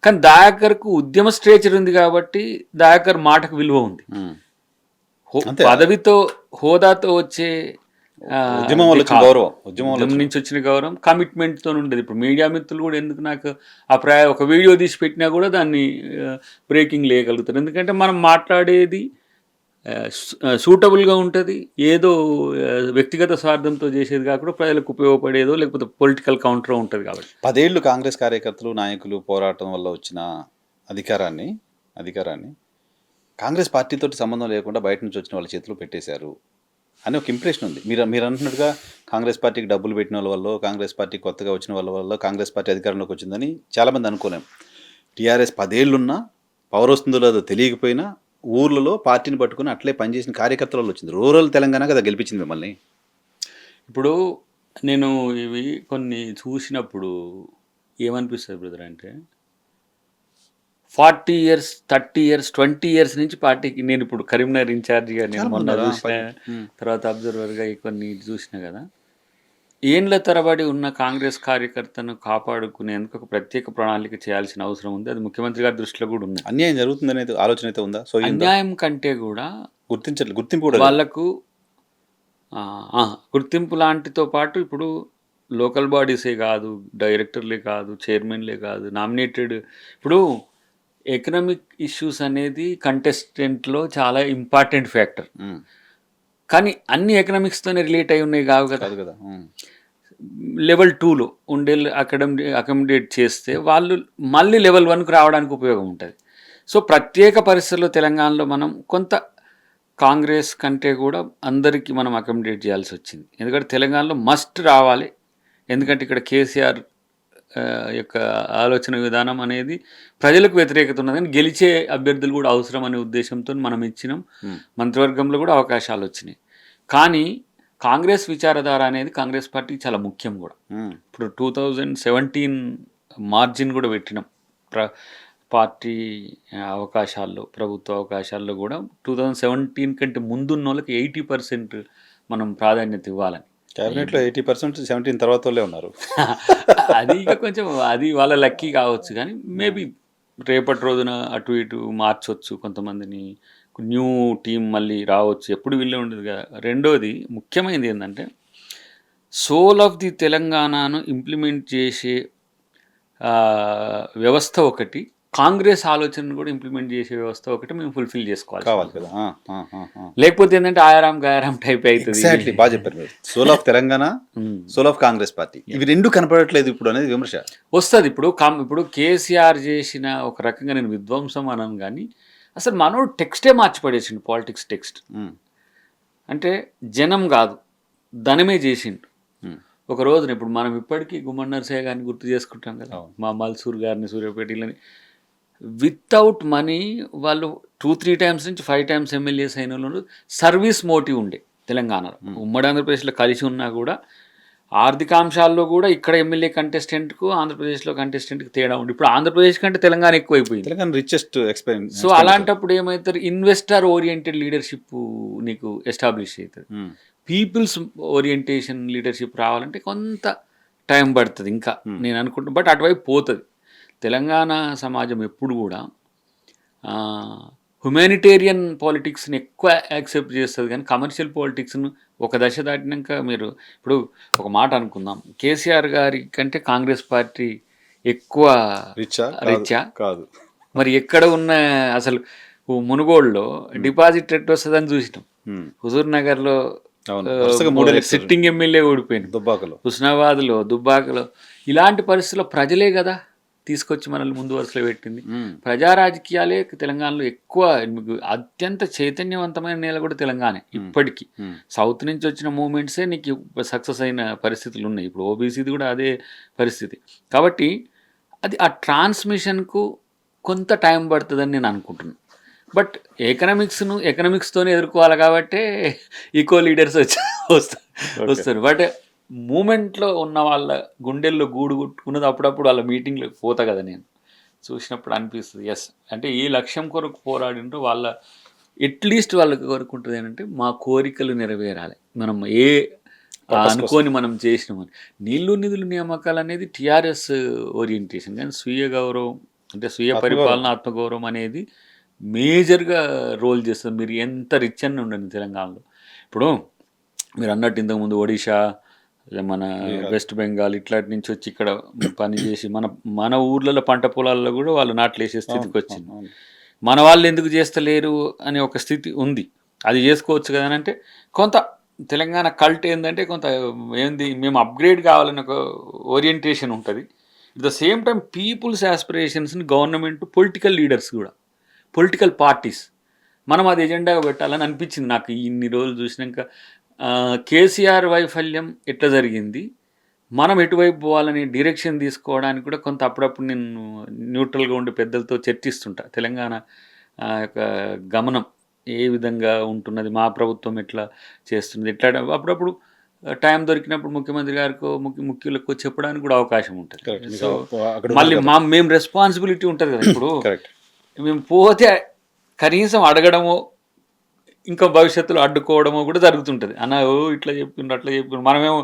కానీ దయాకర్కు ఉద్యమ స్ట్రేచర్ ఉంది కాబట్టి దయాకర్ మాటకు విలువ ఉంది. పదవితో, హోదాతో వచ్చే ఉద్యమం వల్ల వచ్చిన గౌరవం, ఉద్యమం వల్ల ఉద్యమం నుంచి వచ్చిన గౌరవం కమిట్మెంట్తో ఉండేది. ఇప్పుడు మీడియా మిత్రులు కూడా ఎందుకు నాకు ఒక వీడియో తీసి పెట్టినా కూడా దాన్ని బ్రేకింగ్ లేయగలుగుతారు. ఎందుకంటే మనం మాట్లాడేది సూటబుల్గా ఉంటుంది, ఏదో వ్యక్తిగత స్వార్థంతో చేసేది కాకుండా ప్రజలకు ఉపయోగపడేదో లేకపోతే పొలిటికల్ కౌంటర్ ఉంటుంది. కాబట్టి 10 ఏళ్ళు కాంగ్రెస్ కార్యకర్తలు నాయకులు పోరాటం వల్ల వచ్చిన అధికారాన్ని కాంగ్రెస్ పార్టీతో సంబంధం లేకుండా బయట నుంచి వచ్చిన వాళ్ళ చేతిలో పెట్టేశారు అని ఒక ఇంప్రెషన్ ఉంది. మీరు అంటున్నట్టుగా కాంగ్రెస్ పార్టీకి డబ్బులు పెట్టిన వాళ్ళ వల్ల, కాంగ్రెస్ పార్టీ కొత్తగా వచ్చిన వాళ్ళ వల్ల కాంగ్రెస్ పార్టీ అధికారంలోకి వచ్చిందని చాలామంది అనుకోలేం. టీఆర్ఎస్ 10 ఏళ్ళున్నా పవర్ వస్తుందో లేదో తెలియకపోయినా ఊర్లలో పార్టీని పట్టుకుని అట్లే పనిచేసిన కార్యకర్తల వల్ల వచ్చింది. రూరల్ తెలంగాణ కదా గెలిపించింది మిమ్మల్ని. ఇప్పుడు నేను ఇవి కొన్ని చూసినప్పుడు ఏమనిపిస్తుంది బ్రదర్ అంటే 40 years 30 years 20 years నుంచి పార్టీకి నేను ఇప్పుడు కరీంనగర్ ఇన్ఛార్జిగా నేను మొన్న చూసిన, తర్వాత అబ్జర్వర్గా కొన్ని చూసిన కదా, ఏండ్ల తరబడి ఉన్న కాంగ్రెస్ కార్యకర్తను కాపాడుకునేందుకు ఒక ప్రత్యేక ప్రణాళిక చేయాల్సిన అవసరం ఉంది. అది ముఖ్యమంత్రి గారి దృష్టిలో కూడా ఉంది. అన్యాయం జరుగుతుందనేది ఆలోచన అయితే ఉందా? సో అన్యాయం కంటే కూడా గుర్తింపు కూడా వాళ్ళకు గుర్తింపు లాంటితో పాటు ఇప్పుడు లోకల్ బాడీసే కాదు, డైరెక్టర్లే కాదు, చైర్మన్లే కాదు, నామినేటెడ్, ఇప్పుడు ఎకనామిక్ ఇష్యూస్ అనేది కంటెస్టెంట్లో చాలా ఇంపార్టెంట్ ఫ్యాక్టర్. కానీ అన్ని ఎకనామిక్స్తోనే రిలేట్ అయి ఉన్నాయి కావు కదా. లెవెల్ 2లో ఉండే అకామిడేట్ చేస్తే వాళ్ళు మళ్ళీ లెవెల్ 1కు రావడానికి ఉపయోగం ఉంటుంది. సో ప్రత్యేక పరిస్థితుల్లో తెలంగాణలో మనం కొంత కాంగ్రెస్ కంటే కూడా అందరికీ మనం అకామిడేట్ చేయాల్సి వచ్చింది. ఎందుకంటే తెలంగాణలో మస్ట్ రావాలి. ఎందుకంటే ఇక్కడ కేసీఆర్ యొక్క ఆలోచన విధానం అనేది ప్రజలకు వ్యతిరేకత ఉన్నది, కానీ గెలిచే అభ్యర్థులు కూడా అవసరం అనే ఉద్దేశంతో మనం ఇచ్చినాం. మంత్రివర్గంలో కూడా అవకాశాలు వచ్చినాయి. కానీ కాంగ్రెస్ విచారధార అనేది కాంగ్రెస్ పార్టీకి చాలా ముఖ్యం కూడా. ఇప్పుడు 2017 మార్జిన్ కూడా పెట్టినాం పార్టీ అవకాశాల్లో, ప్రభుత్వ అవకాశాల్లో కూడా 2017 కంటే ముందున్న వాళ్ళకి 80% మనం ప్రాధాన్యత ఇవ్వాలని. క్యాబినెట్లో 80% 17 తర్వాత వాళ్ళే ఉన్నారు. అది ఇక కొంచెం అది వాళ్ళ లక్కీ కావచ్చు, కానీ మేబీ రేపటి రోజున అటు ఇటు మార్చవచ్చు, కొంతమందిని న్యూ టీం మళ్ళీ రావచ్చు, ఎప్పుడు వీళ్ళే ఉండదు కదా. రెండోది ముఖ్యమైనది ఏంటంటే సోల్ ఆఫ్ ది తెలంగాణను ఇంప్లిమెంట్ చేసే వ్యవస్థ ఒకటి, కాంగ్రెస్ ఆలోచనను కూడా ఇంప్లిమెంట్ చేసే వ్యవస్థ ఒకటి మేము ఫుల్ఫిల్ చేసుకోవాలి కదా. లేకపోతే ఏంటంటే ఆయారాం గయారాం టైప్ అవుతుంది. ఎగ్జాక్ట్లీ, బాగా చెప్పారు మీరు. Soul of Telangana, soul of Congress party, ఇవి రెండు కనపడట్లేదు ఇప్పుడు అనేది విమర్శ వస్తుంది. ఇప్పుడు కేసీఆర్ చేసిన ఒక రకంగా నేను విధ్వంసం అనను, కానీ అసలు మనోడు టెక్స్టే మార్చిపడేసిండు, పాలిటిక్స్ టెక్స్ట్. అంటే జనం కాదు ధనమే చేసిండు. ఒక రోజున ఇప్పుడు మనం ఇప్పటికీ గుమ్మడి నరసయ్య గారిని గుర్తు చేసుకుంటాం కదా, మా మల్సూర్ గారిని, సూర్యాపేటలని వితౌట్ మనీ వాళ్ళు 2-3 times నుంచి 5 times ఎమ్మెల్యేస్ అయిన వాళ్ళు సర్వీస్ మోటివ్ ఉండే తెలంగాణలో. ఉమ్మడి ఆంధ్రప్రదేశ్లో కలిసి ఉన్నా కూడా ఆర్థికాంశాల్లో కూడా ఇక్కడ ఎమ్మెల్యే కంటెస్టెంట్కు ఆంధ్రప్రదేశ్లో కంటెస్టెంట్కి తేడా ఉంది. ఇప్పుడు ఆంధ్రప్రదేశ్ కంటే తెలంగాణ ఎక్కువైపోయింది. Telangana richest experience. సో అలాంటప్పుడు ఏమవుతారు, ఇన్వెస్టర్ ఓరియంటెడ్ లీడర్షిప్ నీకు ఎస్టాబ్లిష్ అవుతుంది. పీపుల్స్ ఓరియంటేషన్ లీడర్షిప్ రావాలంటే కొంత టైం పడుతుంది ఇంకా, నేను అనుకుంటున్నాను. బట్ అటువైపు పోతుంది. తెలంగాణ సమాజం ఎప్పుడు కూడా హ్యుమానిటేరియన్ పాలిటిక్స్ని ఎక్కువ యాక్సెప్ట్ చేస్తుంది, కానీ కమర్షియల్ పాలిటిక్స్ను ఒక దశ దాటినాక మీరు ఇప్పుడు ఒక మాట అనుకుందాం, కేసీఆర్ గారి కంటే కాంగ్రెస్ పార్టీ ఎక్కువ రిచ్చా కాదు. మరి ఎక్కడ ఉన్న అసలు మునుగోడులో డిపాజిట్ ఎట్ వస్తుందని చూసినాం. హుజూర్ నగర్లో సిట్టింగ్ ఎమ్మెల్యే ఓడిపోయింది, హుస్నాబాద్లో, దుబ్బాకలో. ఇలాంటి పరిస్థితుల్లో ప్రజలే కదా తీసుకొచ్చి మనల్ని ముందు వరుసలో పెట్టింది. ప్రజా రాజకీయాలే తెలంగాణలో ఎక్కువ, అత్యంత చైతన్యవంతమైన నేల కూడా తెలంగాణ ఇప్పటికీ. సౌత్ నుంచి వచ్చిన మూమెంట్సే నీకు సక్సెస్ అయిన పరిస్థితులు ఉన్నాయి. ఇప్పుడు ఓబీసీది కూడా అదే పరిస్థితి. కాబట్టి అది ఆ ట్రాన్స్మిషన్కు కొంత టైం పడుతుందని నేను అనుకుంటున్నాను. బట్ ఎకనామిక్స్తోనే ఎదుర్కోవాలి కాబట్టి ఈకో లీడర్స్ వస్తారు. బట్ మూమెంట్లో ఉన్న వాళ్ళ గుండెల్లో గూడు కుట్టుకున్నది అప్పుడప్పుడు వాళ్ళ మీటింగ్లోకి పోతా కదా, నేను చూసినప్పుడు అనిపిస్తుంది, ఎస్ అంటే ఏ లక్ష్యం కొరకు పోరాడింటో వాళ్ళ ఎట్లీస్ట్ వాళ్ళకి కోరుకుంటుంది ఏంటంటే మా కోరికలు నెరవేరాలి, మనం ఏ అనుకోని మనం చేసినామని. నీళ్లు నిధులు నియామకాలు అనేది టీఆర్ఎస్ ఓరియంటేషన్, కానీ స్వీయ గౌరవం అంటే స్వీయ పరిపాలన, ఆత్మగౌరవం అనేది మేజర్గా రోల్ చేస్తుంది. మీరు ఎంత రిచ్ అని ఉండండి తెలంగాణలో. ఇప్పుడు మీరు అన్నట్టు ఇంతకుముందు ఒడిషా, మన వెస్ట్ బెంగాల్ ఇట్లాంటి నుంచి వచ్చి ఇక్కడ పని చేసి మన ఊర్లలో పంట పొలాల్లో కూడా వాళ్ళు నాట్లు వేసే స్థితికి వచ్చింది. మన వాళ్ళు ఎందుకు చేస్తలేరు అనే ఒక స్థితి ఉంది. అది చేసుకోవచ్చు కదా అంటే కొంత తెలంగాణ కల్ట్ ఏంటంటే కొంత ఏంది మేము అప్గ్రేడ్ కావాలని ఒక ఓరియంటేషన్ ఉంటుంది. At the same time people's ఆస్పిరేషన్స్ని గవర్నమెంట్, పొలిటికల్ లీడర్స్ కూడా, పొలిటికల్ పార్టీస్ మనం అది ఎజెండాగా పెట్టాలని అనిపించింది నాకు ఇన్ని రోజులు చూసినాక. కేసీఆర్ వైఫల్యం ఎట్లా జరిగింది, మనం ఎటువైపు పోవాలని డైరెక్షన్ తీసుకోవడానికి కూడా కొంత అప్పుడప్పుడు నేను న్యూట్రల్గా ఉండి పెద్దలతో చర్చిస్తుంటా. తెలంగాణ యొక్క గమనం ఏ విధంగా ఉంటున్నది, మా ప్రభుత్వం ఎట్లా చేస్తున్నది, ఎట్లా అప్పుడప్పుడు టైం దొరికినప్పుడు ముఖ్యమంత్రి గారికో ముఖ్యులకు చెప్పడానికి కూడా అవకాశం ఉంటుంది. సో మళ్ళీ మేము రెస్పాన్సిబిలిటీ ఉంటుంది కదా. ఇప్పుడు మేము పోతే కనీసం అడగడమో ఇంకా భవిష్యత్తులో అడ్డుకోవడమో కూడా జరుగుతుంటుంది. అన్న ఓ ఇట్లా చెప్పిండ్రు అట్లా చెప్పిండ్రు, మనమేమో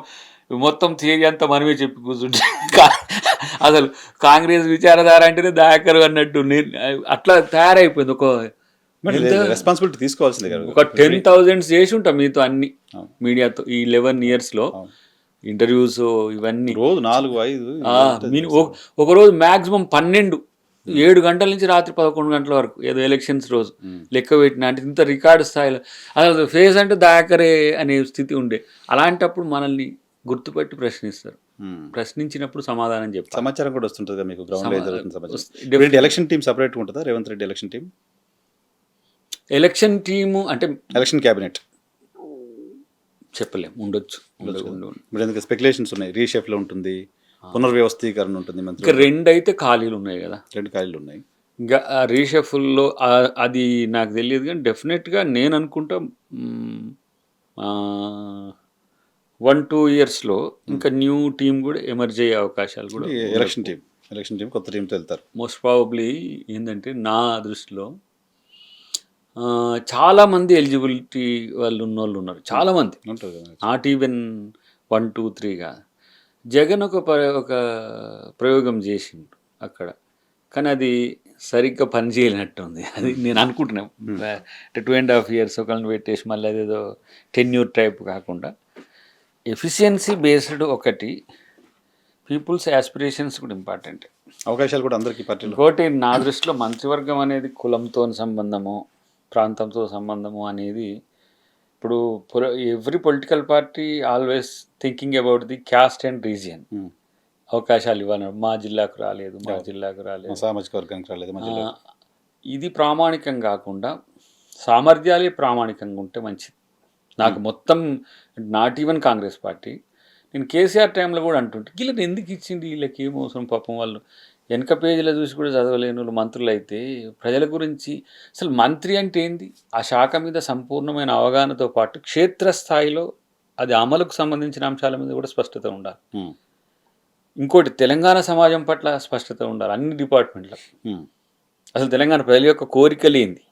మొత్తం థియరీ అంతా మనమే చెప్పి కూర్చుంటే అసలు కాంగ్రెస్ విచారధార అంటేనే దాయకరు అన్నట్టు అట్లా తయారైపోయింది. రెస్పాన్సిబిలిటీ తీసుకోవాల్సిందే కదా. ఒక 10,000 చేసి ఉంటాం మీతో అన్ని మీడియాతో ఈ 11 yearsలో ఇంటర్వ్యూస్ ఇవన్నీ. రోజు 4-5 ఒకరోజు మ్యాక్సిమం 7 గంటల నుంచి రాత్రి 11 గంటల వరకు ఏదో ఎలక్షన్స్ రోజు లెక్క పెట్టిన. అంటే ఇంత రికార్డు స్థాయిలో అసలు ఫేస్ అంటే దాకరే అనే స్థితి ఉండే. అలాంటప్పుడు మనల్ని గుర్తుపెట్టి ప్రశ్నిస్తారు. ప్రశ్నించినప్పుడు సమాధానం చెప్తారు. సమాచారం కూడా వస్తుంటుంది కదా మీకు గ్రౌండ్. ఎలక్షన్ టీమ్ సపరేట్ ఉంటుందా Revanth Reddy election team? Election team అంటే ఎలక్షన్ క్యాబినెట్ చెప్పలేము, ఉండొచ్చు. ఇప్పుడు ఎందుకు స్పెక్యులేషన్స్ ఉన్నాయి, రీషెఫ్లో ఉంటుంది, పునర్వ్యవస్థీకరణ ఉంటుంది. ఇంకా 2 అయితే ఖాళీలు ఉన్నాయి కదా, 2 ఖాళీలు ఉన్నాయి. ఇంకా రీషెఫుల్లో అది నాకు తెలియదు కానీ డెఫినెట్గా నేను అనుకుంటా 1-2 yearsలో ఇంకా న్యూ టీం కూడా ఎమర్జ్ అయ్యే అవకాశాలు కూడా. ఎలక్షన్ టీం కొత్త టీంతో వెళ్తారు మోస్ట్ ప్రాబబ్లీ. ఏంటంటే నా దృష్టిలో చాలామంది ఎలిజిబిలిటీ వాళ్ళు ఉన్నోళ్ళు ఉన్నారు, చాలామంది, నాట్ ఈవెన్ 1, 2, 3గా. జగన్ ఒక ప్రయోగం చేసిండు అక్కడ, కానీ అది సరిగ్గా పనిచేయనట్టుంది. అది నేను అనుకుంటున్నాను. 2.5 years ఒకళ్ళని పెట్టేసి మళ్ళీ అదేదో టెన్యూర్ టైప్ కాకుండా ఎఫిషియన్సీ బేస్డ్ ఒకటి, పీపుల్స్ ఆస్పిరేషన్స్ కూడా ఇంపార్టెంట్, అవకాశాలు కూడా అందరికీ. ఇంకోటి నా దృష్టిలో మంత్రివర్గం అనేది కులంతో సంబంధము, ప్రాంతంతో సంబంధము అనేది ఇప్పుడు every political party always thinking about the caste and region. అవకాశాలు ఇవ్వాలి, మా జిల్లాకు రాలేదు, మా జిల్లాకు రాలేదు, సామాజిక వర్గానికి రాలేదు. ఇది ప్రామాణికం కాకుండా సామర్థ్యాలే ప్రామాణికంగా ఉంటే మంచిది. నాకు మొత్తం నాట్ ఈవెన్ కాంగ్రెస్ పార్టీ, నేను కేసీఆర్ టైంలో కూడా అంటుంటే వీళ్ళని ఎందుకు ఇచ్చింది, వీళ్ళకి ఏం అవసరం, పాపం వాళ్ళు వెనక పేజీలో చూసి కూడా చదవలేని వాళ్ళు మంత్రులు అయితే ప్రజల గురించి అసలు మంత్రి అంటే ఏంది, ఆ శాఖ మీద సంపూర్ణమైన అవగాహనతో పాటు క్షేత్రస్థాయిలో అది అమలుకు సంబంధించిన అంశాల మీద కూడా స్పష్టత ఉండాలి. ఇంకోటి తెలంగాణ సమాజం పట్ల స్పష్టత ఉండాలి అన్ని డిపార్ట్మెంట్లకు. అసలు తెలంగాణ ప్రజల యొక్క కోరికలు ఏంది.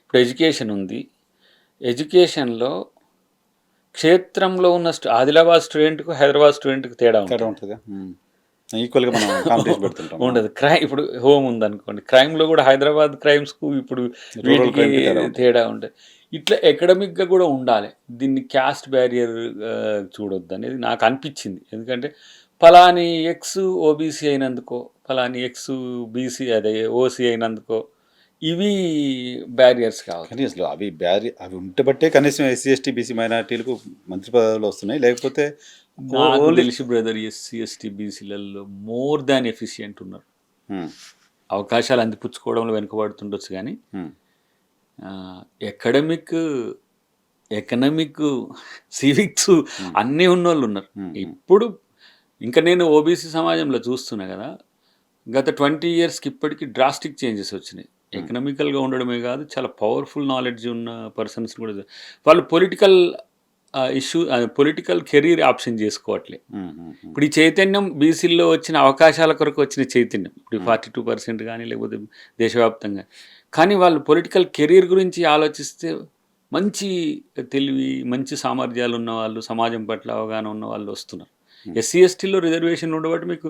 ఇప్పుడు ఎడ్యుకేషన్ ఉంది, ఎడ్యుకేషన్లో క్షేత్రంలో ఉన్న ఆదిలాబాద్ స్టూడెంట్కు హైదరాబాద్ స్టూడెంట్కి తేడా ఉంటుంది, ఈక్వల్గా మనం కాంపిటీషన్ పెడుతుంటాం. ఉండదు. ఇప్పుడు హోమ్ ఉందనుకోండి, క్రైమ్లో కూడా హైదరాబాద్ క్రైమ్స్కు ఇప్పుడు వీటికి తేడా ఉంటుంది. ఇట్లా ఎకడమిక్గా కూడా ఉండాలి. దీన్ని క్యాస్ట్ బ్యారియర్ చూడొద్దు అనేది నాకు అనిపించింది. ఎందుకంటే ఫలాని ఎక్స్ ఓబీసీ అయినందుకో, ఫలాని ఎక్స్ బీసీ అదే ఓసీ అయినందుకో ఇవి బ్యారియర్స్ కావాలి. అసలు అవి ఉంటే బట్టే కనీసం ఎస్సీ ఎస్టీ బీసీ మైనారిటీలకు మంత్రి పదవులు వస్తున్నాయి. లేకపోతే తెలిసి బ్రదర్ ఎస్సీ ఎస్టీ బీసీలలో మోర్ దాన్ ఎఫిషియెంట్ ఉన్నారు. అవకాశాలు అందిపుచ్చుకోవడంలో వెనుకబడుతుండొచ్చు కానీ ఎకనమిక్ సివిక్స్ అన్నీ ఉన్నోళ్ళు ఉన్నారు. ఇప్పుడు ఇంకా నేను ఓబీసీ సమాజంలో చూస్తున్నా కదా, గత 20 yearsకి ఇప్పటికీ డ్రాస్టిక్ చేంజెస్ వచ్చినాయి. ఎకనామికల్గా ఉండడమే కాదు, చాలా పవర్ఫుల్ నాలెడ్జ్ ఉన్న పర్సన్స్ కూడా వాళ్ళు పొలిటికల్ కెరీర్ ఆప్షన్ చేసుకోవట్లే. ఇప్పుడు ఈ చైతన్యం బీసీల్లో వచ్చిన అవకాశాల కొరకు వచ్చిన చైతన్యం ఇప్పుడు 42% కానీ లేకపోతే దేశవ్యాప్తంగా, కానీ వాళ్ళు పొలిటికల్ కెరీర్ గురించి ఆలోచిస్తే మంచి తెలివి, మంచి సామర్థ్యాలు ఉన్న వాళ్ళు, సమాజం పట్ల అవగాహన ఉన్న వాళ్ళు వస్తున్నారు. ఎస్సీ ఎస్టీలో రిజర్వేషన్ ఉండబట్టి మీకు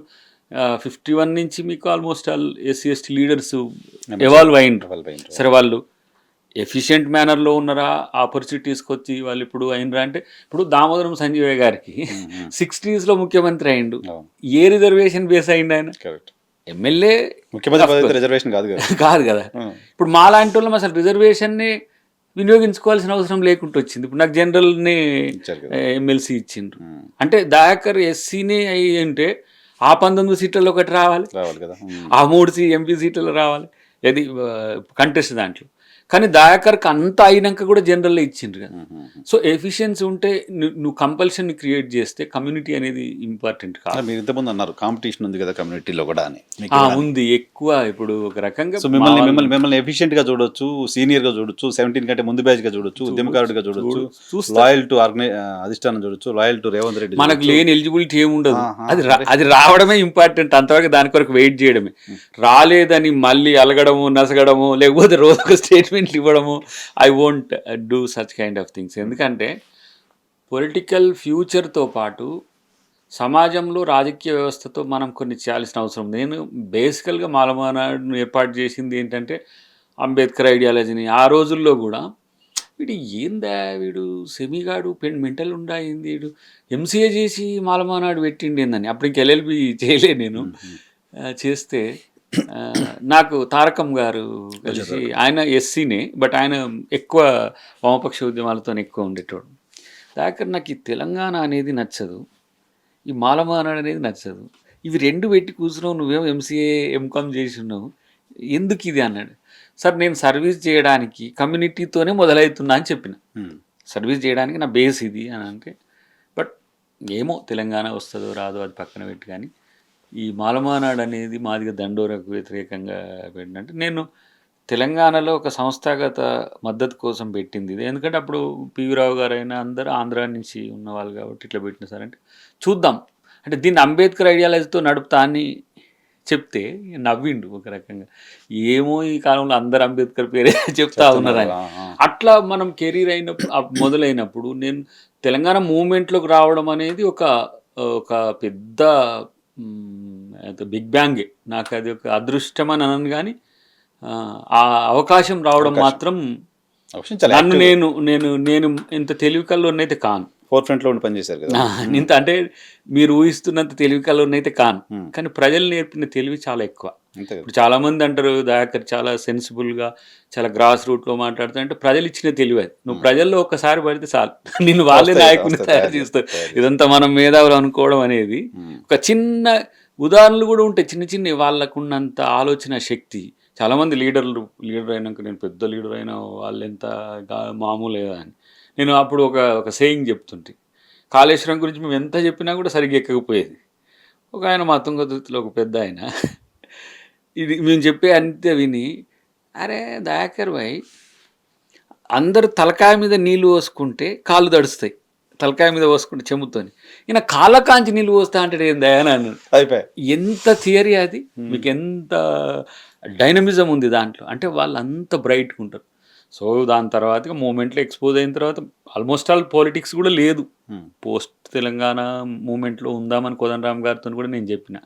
51 నుంచి మీకు almost all SC ST leaders evolve అయినరు. సరే, వాళ్ళు ఎఫిషియెంట్ మేనర్లో ఉన్నారా, ఆపర్చునిటీస్కి వచ్చి వాళ్ళు ఇప్పుడు అయినరా అంటే, ఇప్పుడు దామోదరం సంజయ్ గారికి 60s ముఖ్యమంత్రి అయిండు. ఏ రిజర్వేషన్ బేస్ అయిండు ఆయన? కరెక్ట్. ఎమ్మెల్యే ముఖ్యమంత్రి పదవి రిజర్వేషన్ కాదు కదా. కాదు కదా. ఇప్పుడు మాలాంటి వాళ్ళం అసలు రిజర్వేషన్ని వినియోగించుకోవాల్సిన అవసరం లేకుండా వచ్చింది. ఇప్పుడు నాకు జనరల్ని ఎమ్మెల్సీ ఇచ్చిండ్రు. అంటే దయాకర్ ఎస్సీని అయ్యి అంటే ఆ 19 సీట్లలో ఒకటి రావాలి కదా, ఆ 3 ఎంపీ సీట్లలో రావాలి, అది కంటెస్ట్ దాంట్లో. కానీ దయాకర్కి అంత అయినాక కూడా జనరల్లో ఇచ్చిండ్రు కదా. సో ఎఫిషియన్సీ ఉంటే నువ్వు కంపల్షన్ క్రియేట్ చేస్తే కమ్యూనిటీ అనేది ఇంపార్టెంట్ కాదు. మీరు ఇంతకుముందు అన్నారు కాంపిటీషన్ ఉంది కదా కమ్యూనిటీలో కూడా అని. ఉంది ఎక్కువ. ఇప్పుడు ఒక రకంగా సో మిమ్మల్ని ఎఫిషియెంట్ గా చూడొచ్చు, సీనియర్ గా చూడొచ్చు, 17 కంటే ముందు బ్యాచ్ గా చూడొచ్చు, ఉద్యమకారుడిగా చూడొచ్చు, లాయల్ టు అధిష్టానం చూడొచ్చు, లాయల్ టు రేవంత్ రెడ్డి. మనకు లేని ఎలిజిబిలిటీ ఏముండదు. అది రావడమే ఇంపార్టెంట్. అంతవరకు దానికొరకు వెయిట్ చేయడమే. రాలేదని మళ్ళీ అలగడము, నసగడము, లేకపోతే రోజు స్టేట్మెంట్ ఇవ్వడము, I won't do such kind of things. ఎందుకంటే పొలిటికల్ ఫ్యూచర్తో పాటు సమాజంలో రాజకీయ వ్యవస్థతో మనం కొన్ని చేయాల్సిన అవసరం. నేను బేసికల్గా మాలమానాడును ఏర్పాటు చేసింది ఏంటంటే అంబేద్కర్ ఐడియాలజీని. ఆ రోజుల్లో కూడా వీడు ఏందా, వీడు సెమీగాడు మెంటల్ ఉండాయింది, వీడు ఎంసీఏ చేసి మాలమానాడు పెట్టిండి ఏందని. అప్పుడు ఇంక ఎల్ఎల్బి చేయలే నేను. చేస్తే నాకు తారకం గారు కలిసి, ఆయన ఎస్సీనే బట్ ఆయన ఎక్కువ వామపక్ష ఉద్యమాలతో ఎక్కువ ఉండేటోడు. దాకా నాకు ఈ తెలంగాణ అనేది నచ్చదు, ఈ మాలమానాడు అనేది నచ్చదు, ఇవి రెండు పెట్టి కూర్చున్నావు, నువ్వేమో ఎంసీఏ ఎంకామ్ చేసి ఉన్నావు, ఎందుకు ఇది అన్నాడు. సార్ నేను సర్వీస్ చేయడానికి కమ్యూనిటీతోనే మొదలవుతున్నా అని చెప్పిన. సర్వీస్ చేయడానికి నా బేస్ ఇది అని అంటే, బట్ ఏమో తెలంగాణ వస్తుందో రాదో అది పక్కన పెట్టి, కానీ ఈ మాలమానాడు అనేది మాదిగా దండోరకు వ్యతిరేకంగా పెట్టినట్టు నేను తెలంగాణలో ఒక సంస్థాగత మద్దతు కోసం పెట్టింది ఇది. ఎందుకంటే అప్పుడు పివి రావు గారు అయినా అందరూ ఆంధ్ర నుంచి ఉన్నవాళ్ళు కాబట్టి ఇట్లా పెట్టిన సార్ అంటే చూద్దాం అంటే దీన్ని అంబేద్కర్ ఐడియాలజీతో నడుపుతా అని చెప్తే నవ్విండు ఒక రకంగా. ఏమో ఈ కాలంలో అందరు అంబేద్కర్ పేరే చెప్తా ఉన్నారని. అట్లా మనం కెరీర్ అయినప్పుడు మొదలైనప్పుడు నేను తెలంగాణ మూవ్మెంట్లోకి రావడం అనేది ఒక పెద్ద బిగ్ బ్యాంగే. నాకు అది ఒక అదృష్టం అని అనను, కానీ ఆ అవకాశం రావడం మాత్రం నన్ను నేను ఇంత తెలివి కల్లోనైతే కాను. ఫోర్ ఫ్రంట్లో ఉండి పనిచేశారు కదా ఇంత అంటే మీరు ఊహిస్తున్నంత తెలివి కల్లోనైతే కాను, కానీ ప్రజలు నేర్పిన తెలివి చాలా ఎక్కువ. ఇప్పుడు చాలా మంది అంటారు దయాకర్ చాలా సెన్సిబుల్గా చాలా గ్రాస్ రూట్లో మాట్లాడుతా అంటే ప్రజలు ఇచ్చిన తెలివి అది. నువ్వు ప్రజల్లో ఒక్కసారి పడితే చాలు నిన్ను వాళ్ళే నాయకుని తయారు చేస్తారు. ఇదంతా మనం మేధావులు అనుకోవడం అనేది ఒక చిన్న ఉదాహరణలు కూడా ఉంటాయి, చిన్న చిన్న వాళ్ళకు ఉన్నంత ఆలోచన శక్తి. చాలామంది లీడర్ అయినాక నేను పెద్ద లీడర్ అయినా వాళ్ళు ఎంత మామూలుగా అని నేను అప్పుడు ఒక సేయింగ్ చెప్తుంటే, కాళేశ్వరం గురించి మేము ఎంత చెప్పినా కూడా సరిగ్గా ఎక్కకపోయేది. ఒక ఆయన మా తుంగతుర్తిలో ఒక పెద్ద ఆయన ఇది మేము చెప్పే అంతే విని, అరే దయాకర్ భాయ్ అందరు తలకాయ మీద నీళ్ళు పోసుకుంటే కాళ్ళు తడుస్తాయి, తలకాయ మీద పోసుకుంటే చెమ్ముతోని, ఈయన కాళ్ళ కాంచి నీళ్ళు పోస్తా అంటే ఏం దయానా అన్నాడు. అయిపోయి ఎంత థియరీ అది, మీకు ఎంత డైనమిజం ఉంది దాంట్లో, అంటే వాళ్ళు అంత బ్రైట్గా ఉంటారు. సో దాని తర్వాత మూమెంట్లో ఎక్స్పోజ్ అయిన తర్వాత ఆల్మోస్ట్ ఆల్ పాలిటిక్స్ కూడా లేదు. పోస్ట్ తెలంగాణ మూమెంట్లో ఉందామని కోదండరామ్ గారితో కూడా నేను చెప్పిన.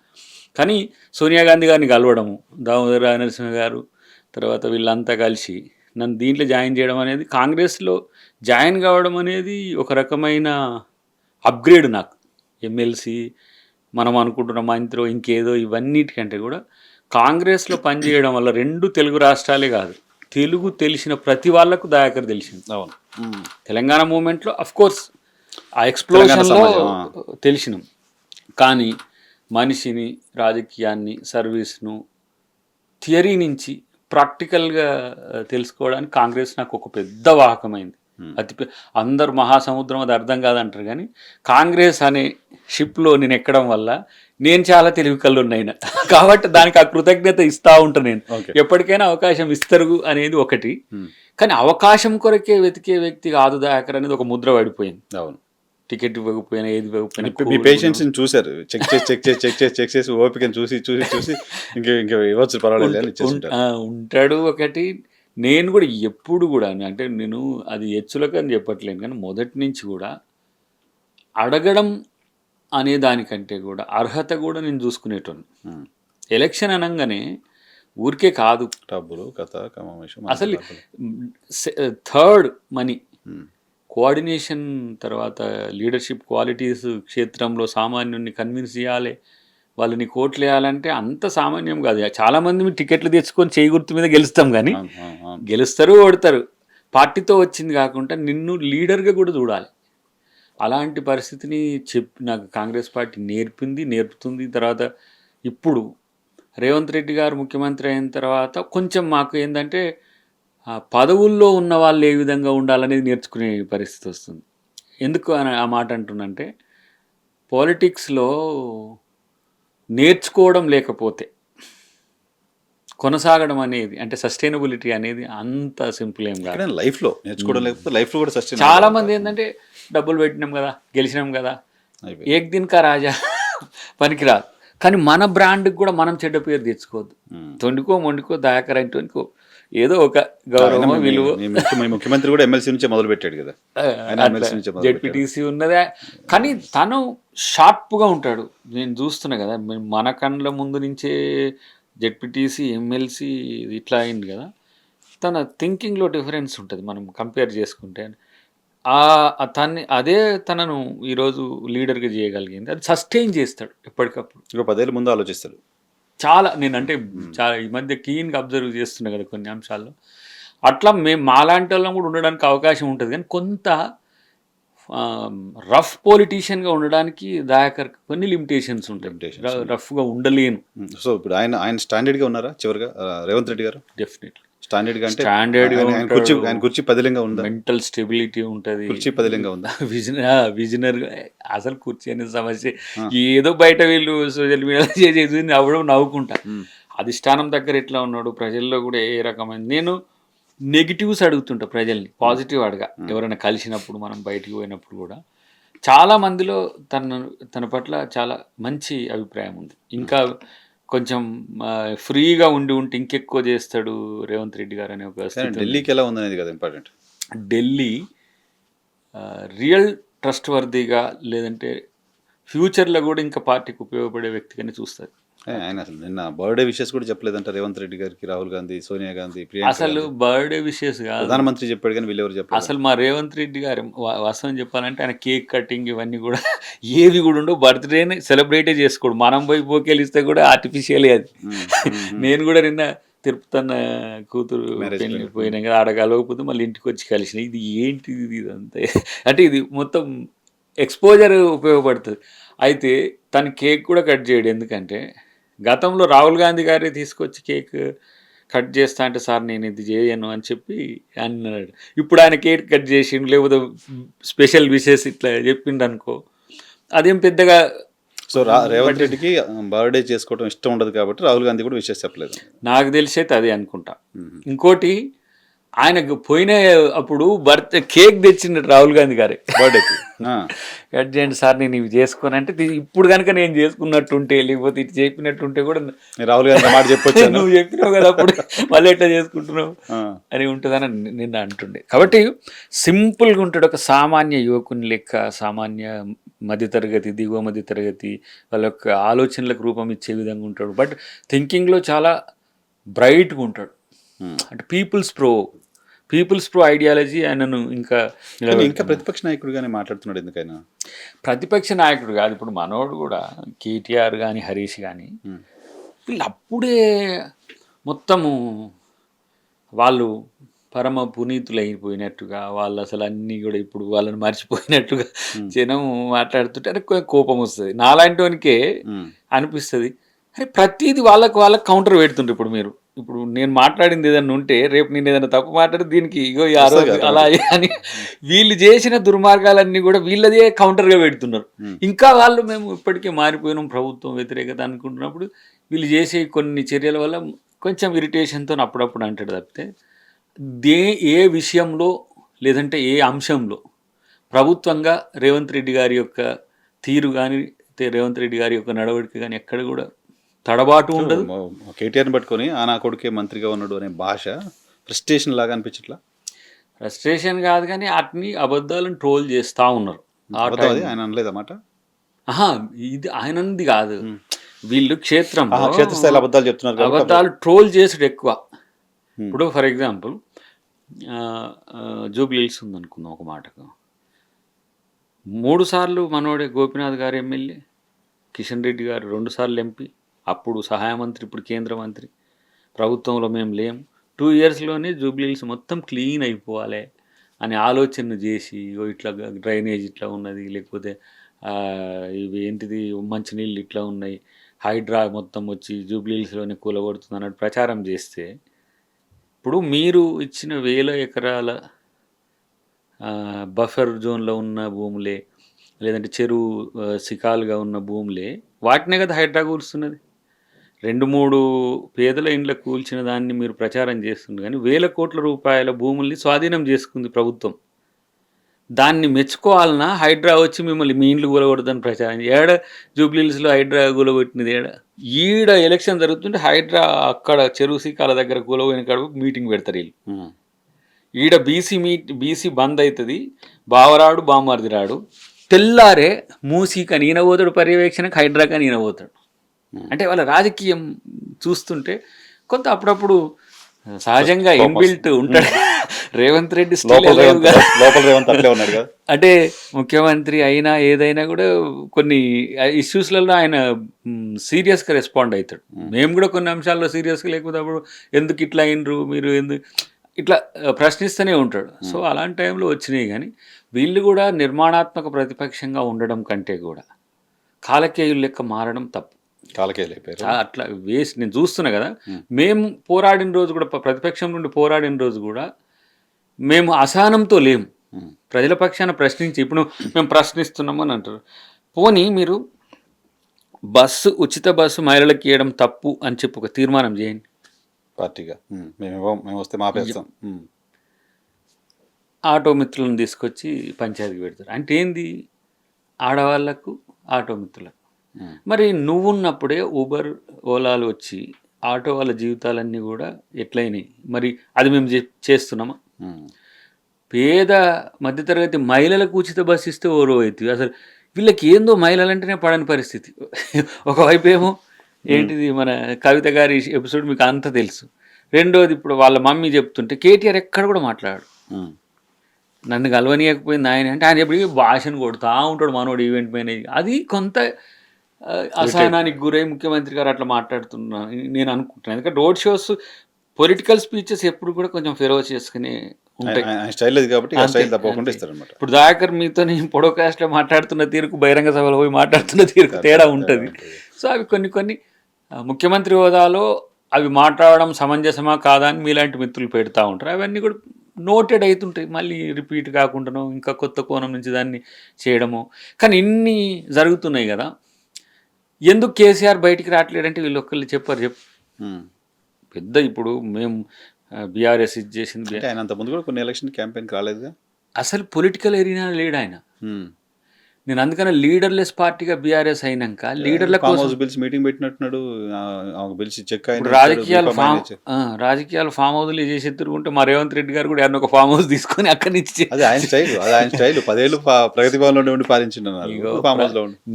కానీ సోనియా గాంధీ గారిని కలవడము, దామోదర నరసింహ గారు తర్వాత వీళ్ళంతా కలిసి నన్ను దీంట్లో జాయిన్ చేయడం అనేది, కాంగ్రెస్లో జాయిన్ కావడం అనేది ఒక రకమైన అప్గ్రేడ్ నాకు. ఎమ్మెల్సీ మనం అనుకుంటున్న మంత్రో ఇంకేదో ఇవన్నిటికంటే కూడా కాంగ్రెస్లో పనిచేయడం వల్ల 2 తెలుగు రాష్ట్రాలే కాదు, తెలుగు తెలిసిన ప్రతి వాళ్ళకు దయాకర్ తెలిసింది. అవును, తెలంగాణ మూమెంట్లో అఫ్కోర్స్ ఆ ఎక్స్ప్లోషన్లో తెలిసినాం, కానీ మనిషిని, రాజకీయాన్ని, సర్వీస్ను థియరీ నుంచి ప్రాక్టికల్గా తెలుసుకోవడానికి కాంగ్రెస్ నాకు ఒక పెద్ద వాహకమైంది. అందరు మహాసముద్రం అది అర్థం కాదంటారు, కానీ కాంగ్రెస్ అనే షిప్లో నేను ఎక్కడం వల్ల నేను చాలా తెలివి కళ్ళు ఉన్నాయినా కాబట్టి దానికి ఆ కృతజ్ఞత ఇస్తూ ఉంటాను నేను. ఎప్పటికైనా అవకాశం ఇస్తారు అనేది ఒకటి, కానీ అవకాశం కొరకే వెతికే వ్యక్తి కాదు దయాకర్ అనేది ఒక ముద్ర పడిపోయింది. అవును, టికెట్ ఇవ్వకపోయినా ఏది ఇవ్వకపోయినా మీ పేషెన్స్ని చూశారు, చెక్ చేసి ఓపికను చూసి ఇంకా ఇవ్వచ్చు పర్వాలేదు ఉంటాడు. ఒకటి నేను కూడా ఎప్పుడు కూడా అంటే నేను అది హెచ్చులకని చెప్పట్లేను, కానీ మొదటి నుంచి కూడా అడగడం అనే దానికంటే కూడా అర్హత కూడా నేను చూసుకునేటోను. ఎలక్షన్ అనగానే ఊరికే కాదు, డబ్బులు కథ కమేషం అసలు థర్డ్ మనీ, కోఆర్డినేషన్, తర్వాత లీడర్షిప్ క్వాలిటీస్ క్షేత్రంలో సామాన్యుని కన్విన్స్ చేయాలి, వాళ్ళని కోట్లు వేయాలంటే అంత సామాన్యం కాదు. చాలామంది టికెట్లు తెచ్చుకొని చేయి గుర్తు మీద గెలుస్తాం, కానీ గెలుస్తారు ఓడతారు. పార్టీతో వచ్చింది కాకుండా నిన్ను లీడర్గా కూడా చూడాలి. అలాంటి పరిస్థితిని నాకు కాంగ్రెస్ పార్టీ నేర్పుతుంది. తర్వాత ఇప్పుడు రేవంత్ రెడ్డి గారు ముఖ్యమంత్రి అయిన తర్వాత కొంచెం మాకు ఏంటంటే పదవుల్లో ఉన్న వాళ్ళు ఏ విధంగా ఉండాలనేది నేర్చుకునే పరిస్థితి వస్తుంది. ఎందుకు అని ఆ మాట అంటున్నంటే, పాలిటిక్స్లో నేర్చుకోవడం లేకపోతే కొనసాగడం అనేది, అంటే సస్టైనబిలిటీ అనేది అంత సింపుల్ ఏం కాదు. లైఫ్లో నేర్చుకోవడం లేకపోతే లైఫ్లో కూడా సస్టైన్. చాలా మంది ఏంటంటే డబ్బులు పెట్టినాం కదా, గెలిచినాం కదా, ఏక్ దిన్ కా రాజా పనికిరాదు. కానీ మన బ్రాండ్కి కూడా మనం చెడ్డ పేరు తెచ్చుకోవద్దు. తొండికో మొండికో దయాకర్ అంటోనికో ఏదో ఒక గౌరవం విలువ. ముఖ్యమంత్రి కూడా ఎమ్మెల్సీ నుంచే మొదలు పెట్టాడు కదా, జెడ్పీటీసీ ఉన్నదే. కానీ తను షార్ప్గా ఉంటాడు. నేను చూస్తున్నా కదా, మన కళ్ళ ముందు నుంచే జెడ్పీటీసీ ఎమ్మెల్సీ ఇట్లా అయింది కదా. తన థింకింగ్లో డిఫరెన్స్ ఉంటుంది మనం కంపేర్ చేసుకుంటే. తనను ఈరోజు లీడర్గా చేయగలిగింది. అది సస్టైన్ చేస్తాడు ఎప్పటికప్పుడు. 10 ఏళ్ళ ముందు ఆలోచిస్తాడు చాలా. నేనంటే చాలా ఈ మధ్య కీన్గా అబ్జర్వ్ చేస్తున్నా కదా కొన్ని అంశాల్లో. అట్లా మాలాంటి వాళ్ళం కూడా ఉండడానికి అవకాశం ఉంటుంది. కానీ కొంత రఫ్ పొలిటీషియన్గా ఉండడానికి దయాకర్ కొన్ని లిమిటేషన్స్ ఉంటాయి. రఫ్గా ఉండలేను. సో ఇప్పుడు ఆయన స్టాండర్డ్గా ఉన్నారా చివరిగా రేవంత్ రెడ్డి గారు? డెఫినెట్లీ స్టాండర్డ్గా, అంటే స్టాండర్డ్ కుర్చీ పదిలంగా ఉందా? మెంటల్ స్టెబిలిటీ ఉంటుంది, కుర్చీ పదిలంగా ఉందా? విజనర్. అసలు కుర్చీ అనే సమస్య ఏదో బయట వీళ్ళు సోషల్ మీడియాలో చేసేది అవ్వడం నవ్వుకుంటా. అధిష్టానం దగ్గర ఎట్లా ఉన్నాడు, ప్రజల్లో కూడా ఏ రకమైన. నేను నెగిటివ్స్ అడుగుతుంటా ప్రజల్ని, పాజిటివ్ అడగా. ఎవరైనా కలిసినప్పుడు, మనం బయటికి పోయినప్పుడు కూడా చాలా మందిలో తన పట్ల చాలా మంచి అభిప్రాయం ఉంది. ఇంకా కొంచెం ఫ్రీగా ఉండి ఇంకెక్కువ చేస్తాడు రేవంత్ రెడ్డి గారు అనే ఒక స్థితి. ఢిల్లీకి ఎలా ఉందనేది కదా ఇంపార్టెంట్. ఢిల్లీ రియల్ ట్రస్ట్ వర్దీగా, లేదంటే ఫ్యూచర్లో కూడా ఇంకా పార్టీకి ఉపయోగపడే వ్యక్తిగానే చూస్తుంది. ఆయన అసలు నిన్న బర్త్డే విషెస్ కూడా చెప్పలేదంట రేవంత్ రెడ్డి గారికి, రాహుల్ గాంధీ, సోనియా గాంధీ, ప్రియాంక. అసలు బర్త్డే విషెస్ కాదు, ప్రధానమంత్రి చెప్పాడు కానీ వీళ్ళెవరు చెప్పారు. అసలు మా రేవంత్ రెడ్డి గారు వాస్తవం చెప్పాలంటే ఆయన కేక్ కటింగ్ ఇవన్నీ కూడా ఏవి కూడా ఉండవు. బర్త్డేని సెలబ్రేటే చేసుకోడు. మనం పోయి పోకెళ్ళిస్తే కూడా ఆర్టిఫిషియలే అది. నేను కూడా నిన్న తిరుపతన్న కూతురు పోయినా కదా, ఆడ కలవకపోతే మళ్ళీ ఇంటికి వచ్చి కలిసిన. ఇది ఏంటిది ఇదంతా, అంటే ఇది మొత్తం ఎక్స్పోజర్ ఉపయోగపడుతుంది. అయితే తను కేక్ కూడా కట్ చేయడు. ఎందుకంటే గతంలో రాహుల్ గాంధీ గారే తీసుకొచ్చి కేక్ కట్ చేస్తా అంటే, సార్ నేను ఇది చేయను అని చెప్పి అన్నాడు. ఇప్పుడు ఆయన కేక్ కట్ చేసిండు, లేకపోతే స్పెషల్ విషెస్ ఇట్లా చెప్పిండు అనుకో, అదేం పెద్దగా. సో రేవంత్ రెడ్డికి బర్త్డే చేసుకోవడం ఇష్టం ఉండదు కాబట్టి రాహుల్ గాంధీ కూడా విషెస్ చెప్పలేదు. నాకు తెలిసి అయితే అదే అనుకుంటా. ఇంకోటి, ఆయనకు పోయిన అప్పుడు కేక్ తెచ్చిండు రాహుల్ గాంధీ గారే బర్త్డేకి. కట్ చేయండి సార్ నేను ఇవి చేసుకోను అంటే, ఇప్పుడు కనుక నేను చేసుకున్నట్టుంటే, లేకపోతే ఇటు చెప్పినట్టుంటే కూడా రాహుల్ గాంధీ మాట చెప్పొచ్చు, నువ్వు చెప్పినావు కదా అప్పుడు మళ్ళీ ఎట్లా చేసుకుంటున్నావు అని ఉంటుందని నిన్న అంటుండే. కాబట్టి సింపుల్గా ఉంటాడు, ఒక సామాన్య యువకుని లెక్క. సామాన్య మధ్యతరగతి, దిగువ మధ్యతరగతి వాళ్ళ యొక్క ఆలోచనలకు రూపం ఇచ్చే విధంగా ఉంటాడు. బట్ థింకింగ్లో చాలా బ్రైట్గా ఉంటాడు. అంటే పీపుల్స్ ప్రో ఐడియాలజీ ఆయనను ఇంకా ప్రతిపక్ష నాయకుడుగానే మాట్లాడుతున్నాడు. ఎందుకైనా ప్రతిపక్ష నాయకుడు కాదు. ఇప్పుడు మనోడు కూడా కేటీఆర్ కానీ, హరీష్ కానీ, వీళ్ళు అప్పుడే మొత్తము వాళ్ళు పరమ పునీతులు అయిపోయినట్టుగా, వాళ్ళు అసలు అన్నీ కూడా ఇప్పుడు వాళ్ళని మర్చిపోయినట్టుగా జనం మాట్లాడుతుంటే అరే కోపం వస్తుంది. నాలాంటి వానికే అనిపిస్తుంది, అరే ప్రతిదీ వాళ్ళకు కౌంటర్ పెడుతుండ్రు. ఇప్పుడు నేను మాట్లాడింది ఏదన్నా ఉంటే, రేపు నేను ఏదైనా తప్పు మాట్లాడి దీనికి ఇగో అలా అని వీళ్ళు చేసిన దుర్మార్గాలన్నీ కూడా వీళ్ళదే కౌంటర్గా పెడుతున్నారు. ఇంకా వాళ్ళు మేము ఇప్పటికే మారిపోయినాం, ప్రభుత్వం వ్యతిరేకత అనుకుంటున్నప్పుడు వీళ్ళు చేసే కొన్ని చర్యల వల్ల కొంచెం ఇరిటేషన్తో అప్పుడప్పుడు అంటాడు తప్పితే, ఏ విషయంలో లేదంటే ఏ అంశంలో ప్రభుత్వంగా రేవంత్ రెడ్డి గారి యొక్క తీరు కానీ, రేవంత్ రెడ్డి గారి యొక్క నడవడిక కానీ ఎక్కడ కూడా తడబాటు ఉండదు. కేటీఆర్ని పట్టుకొని నా కొడుకే మంత్రిగా ఉన్నాడు అనే భాష ఫ్రస్ట్రేషన్ లాగా అనిపించట్లా? ఫ్రస్ట్రేషన్ కాదు, కానీ వాటిని అబద్ధాలను ట్రోల్ చేస్తూ ఉన్నారు. ఆయన అనలేదన్నమాట. ఇది ఆయనది కాదు. వీళ్ళు క్షేత్రంలో క్షేత్రస్థాయిలో అబద్ధాలు చెప్తున్నారు కాబట్టి అబద్ధాలు ట్రోల్ చేసుడు ఎక్కువ. ఇప్పుడు ఫర్ ఎగ్జాంపుల్ జూబ్లీహిల్స్ ఉందనుకుందాం ఒక మాటకు, 3 సార్లు మనోడే గోపీనాథ్ గారు ఎమ్మెల్యే, కిషన్ రెడ్డి గారు 2 సార్లు ఎంపీ, అప్పుడు సహాయ మంత్రి, ఇప్పుడు కేంద్ర మంత్రి. ప్రభుత్వంలో మేము లేము, 2 ఇయర్స్లోనే జూబ్లీహిల్స్ మొత్తం క్లీన్ అయిపోవాలి అని ఆలోచన చేసి, ఇట్లా డ్రైనేజ్ ఇట్లా ఉన్నది, లేకపోతే ఇవి ఏంటిది మంచినీళ్ళు ఇట్లా ఉన్నాయి, హైడ్రా మొత్తం వచ్చి జూబ్లీహిల్స్లోనే కూలగొడుతుంది అన్నట్టు ప్రచారం చేస్తే, ఇప్పుడు మీరు ఇచ్చిన 1000 ఎకరాల బఫర్ జోన్లో ఉన్న భూములే, లేదంటే చెరువు శిఖాలుగా ఉన్న భూములే, వాటినే కదా హైడ్రా కూలుస్తున్నది. 2-3 పేదల ఇండ్ల కూల్చిన దాన్ని మీరు ప్రచారం చేస్తుంది, కానీ 1000 కోట్ల రూపాయల భూముల్ని స్వాధీనం చేసుకుంది ప్రభుత్వం. దాన్ని మెచ్చుకోవాలన్నా హైడ్రా వచ్చి మిమ్మల్ని మీ ఇండ్లు కూలగొడదని ప్రచారం ఏడ జూబ్లీహిల్స్లో హైడ్రా కూలగొట్టినది ఏడ? ఈడ ఎలక్షన్ జరుగుతుంటే హైడ్రా అక్కడ చెరువు శిఖాల దగ్గర కూలగొని కడుపు మీటింగ్ పెడతారు వీళ్ళు. ఈడ బీసీ బంద్ అవుతుంది, బావరాడు బామ్మర్ది రాడు, తెల్లారే మూసీక ఈయనపోతాడు, పర్యవేక్షణకు హైడ్రాక ఈయనపోతాడు. అంటే వాళ్ళ రాజకీయం చూస్తుంటే కొంత అప్పుడప్పుడు సహజంగా ఇన్బిల్ట్ ఉంటాడు. రేవంత్ రెడ్డి అంటే ముఖ్యమంత్రి అయినా ఏదైనా కూడా కొన్ని ఇష్యూస్లలో ఆయన సీరియస్గా రెస్పాండ్ అవుతాడు. మేము కూడా కొన్ని అంశాల్లో సీరియస్గా, లేకపోతే అప్పుడు ఎందుకు ఇట్లా అయినరు మీరు, ఎందుకు ఇట్లా ప్రశ్నిస్తూనే ఉంటాడు. సో అలాంటి టైంలో వచ్చినాయి. కానీ వీళ్ళు కూడా నిర్మాణాత్మక ప్రతిపక్షంగా ఉండడం కంటే కూడా కాలకేయులు లెక్క మారడం తప్పు. అట్లా వేస్ట్. నేను చూస్తున్నా కదా, మేము పోరాడిన రోజు కూడా, ప్రతిపక్షం నుండి పోరాడిన రోజు కూడా మేము అసహనంతో లేము, ప్రజల పక్షాన ప్రశ్నించి. ఇప్పుడు మేము ప్రశ్నిస్తున్నాము అని అంటారు. పోనీ మీరు ఉచిత బస్సు మహిళలకు ఇవ్వడం తప్పు అని చెప్పి ఒక తీర్మానం చేయండి పార్టీగా, మేము వస్తే మాపేస్తాం. ఆటో మిత్రులను తీసుకొచ్చి పంచాయతీకి పెడతారు. అంటే ఏంది? ఆడవాళ్లకు ఆటో మిత్రులకు. మరి నువ్వున్నప్పుడే ఊబర్ ఓలాలు వచ్చి ఆటో వాళ్ళ జీవితాలన్నీ కూడా ఎట్లయినాయి? మరి అది మేము చేస్తున్నామా? పేద మధ్యతరగతి మహిళలకు ఉచిత బస్సు ఇస్తే ఓరో అవుతుంది. అసలు వీళ్ళకి ఏందో మహిళలంటేనే పడని పరిస్థితి. ఒకవైపు ఏమో ఏంటిది మన కవిత గారి ఎపిసోడ్ మీకు అంతా తెలుసు. రెండోది ఇప్పుడు వాళ్ళ మమ్మీ చెప్తుంటే కేటీఆర్ ఎక్కడ కూడా మాట్లాడాడు. నన్ను కలవనీయకపోయింది ఆయన అంటే, ఆయన ఎప్పటికీ భాషను కొడుతూ ఉంటాడు మనోడు ఈవెంట్ మేనేజ్. అది కొంత అసహనానికి గురై ముఖ్యమంత్రి గారు అట్లా మాట్లాడుతున్నా నేను అనుకుంటున్నాను. ఎందుకంటే రోడ్ షోస్, పొలిటికల్ స్పీచెస్ ఎప్పుడు కూడా కొంచెం ఫెరోస్ చేసుకుని ఉంటాయి. ఇప్పుడు దయాకర్ మీతో పొడోకాస్ట్లో మాట్లాడుతున్న తీరుకు, బహిరంగ సభలో పోయి మాట్లాడుతున్న తీరుకు తేడా ఉంటుంది. సో అవి కొన్ని ముఖ్యమంత్రి హోదాలో అవి మాట్లాడడం సమంజసమా కాదా అని మీలాంటి మిత్రులు పెడతా ఉంటారు. అవన్నీ కూడా నోటెడ్ అవుతుంటాయి, మళ్ళీ రిపీట్ కాకుండానో ఇంకా కొత్త కోణం నుంచి దాన్ని చేయడము. కానీ ఇన్ని జరుగుతున్నాయి కదా, ఎందుకు కేసీఆర్ బయటికి రావట్లేదంటే వీళ్ళు ఒక్కళ్ళు చెప్పు పెద్ద. ఇప్పుడు మేము బీఆర్ఎస్ ఇది చేసింది, ఆయన అంత ముందు కూడా కొన్ని ఎలక్షన్ క్యాంపెయిన్ రాలేదుగా, అసలు పొలిటికల్ ఏరియా లేడు ఆయన. నేను అందుకనే లీడర్లెస్ పార్టీగా బీఆర్ఎస్ అయినాక లీడర్ల కోసం బిల్స్ మీటింగ్ పెట్టినట్టున్నాడు, బిల్స్ చెక్ రాజకీయాలు ఫామ్ హౌస్లు చేసి తిరుగుంటే మా రేవంత్ రెడ్డి గారు కూడా ఒక ఫామ్ హౌస్ తీసుకొని అక్కడి నుంచి, అది ఆయన స్టైల్ 10 ఏళ్ళు ప్రగతి భవన్లో ఉండి పాలించిన.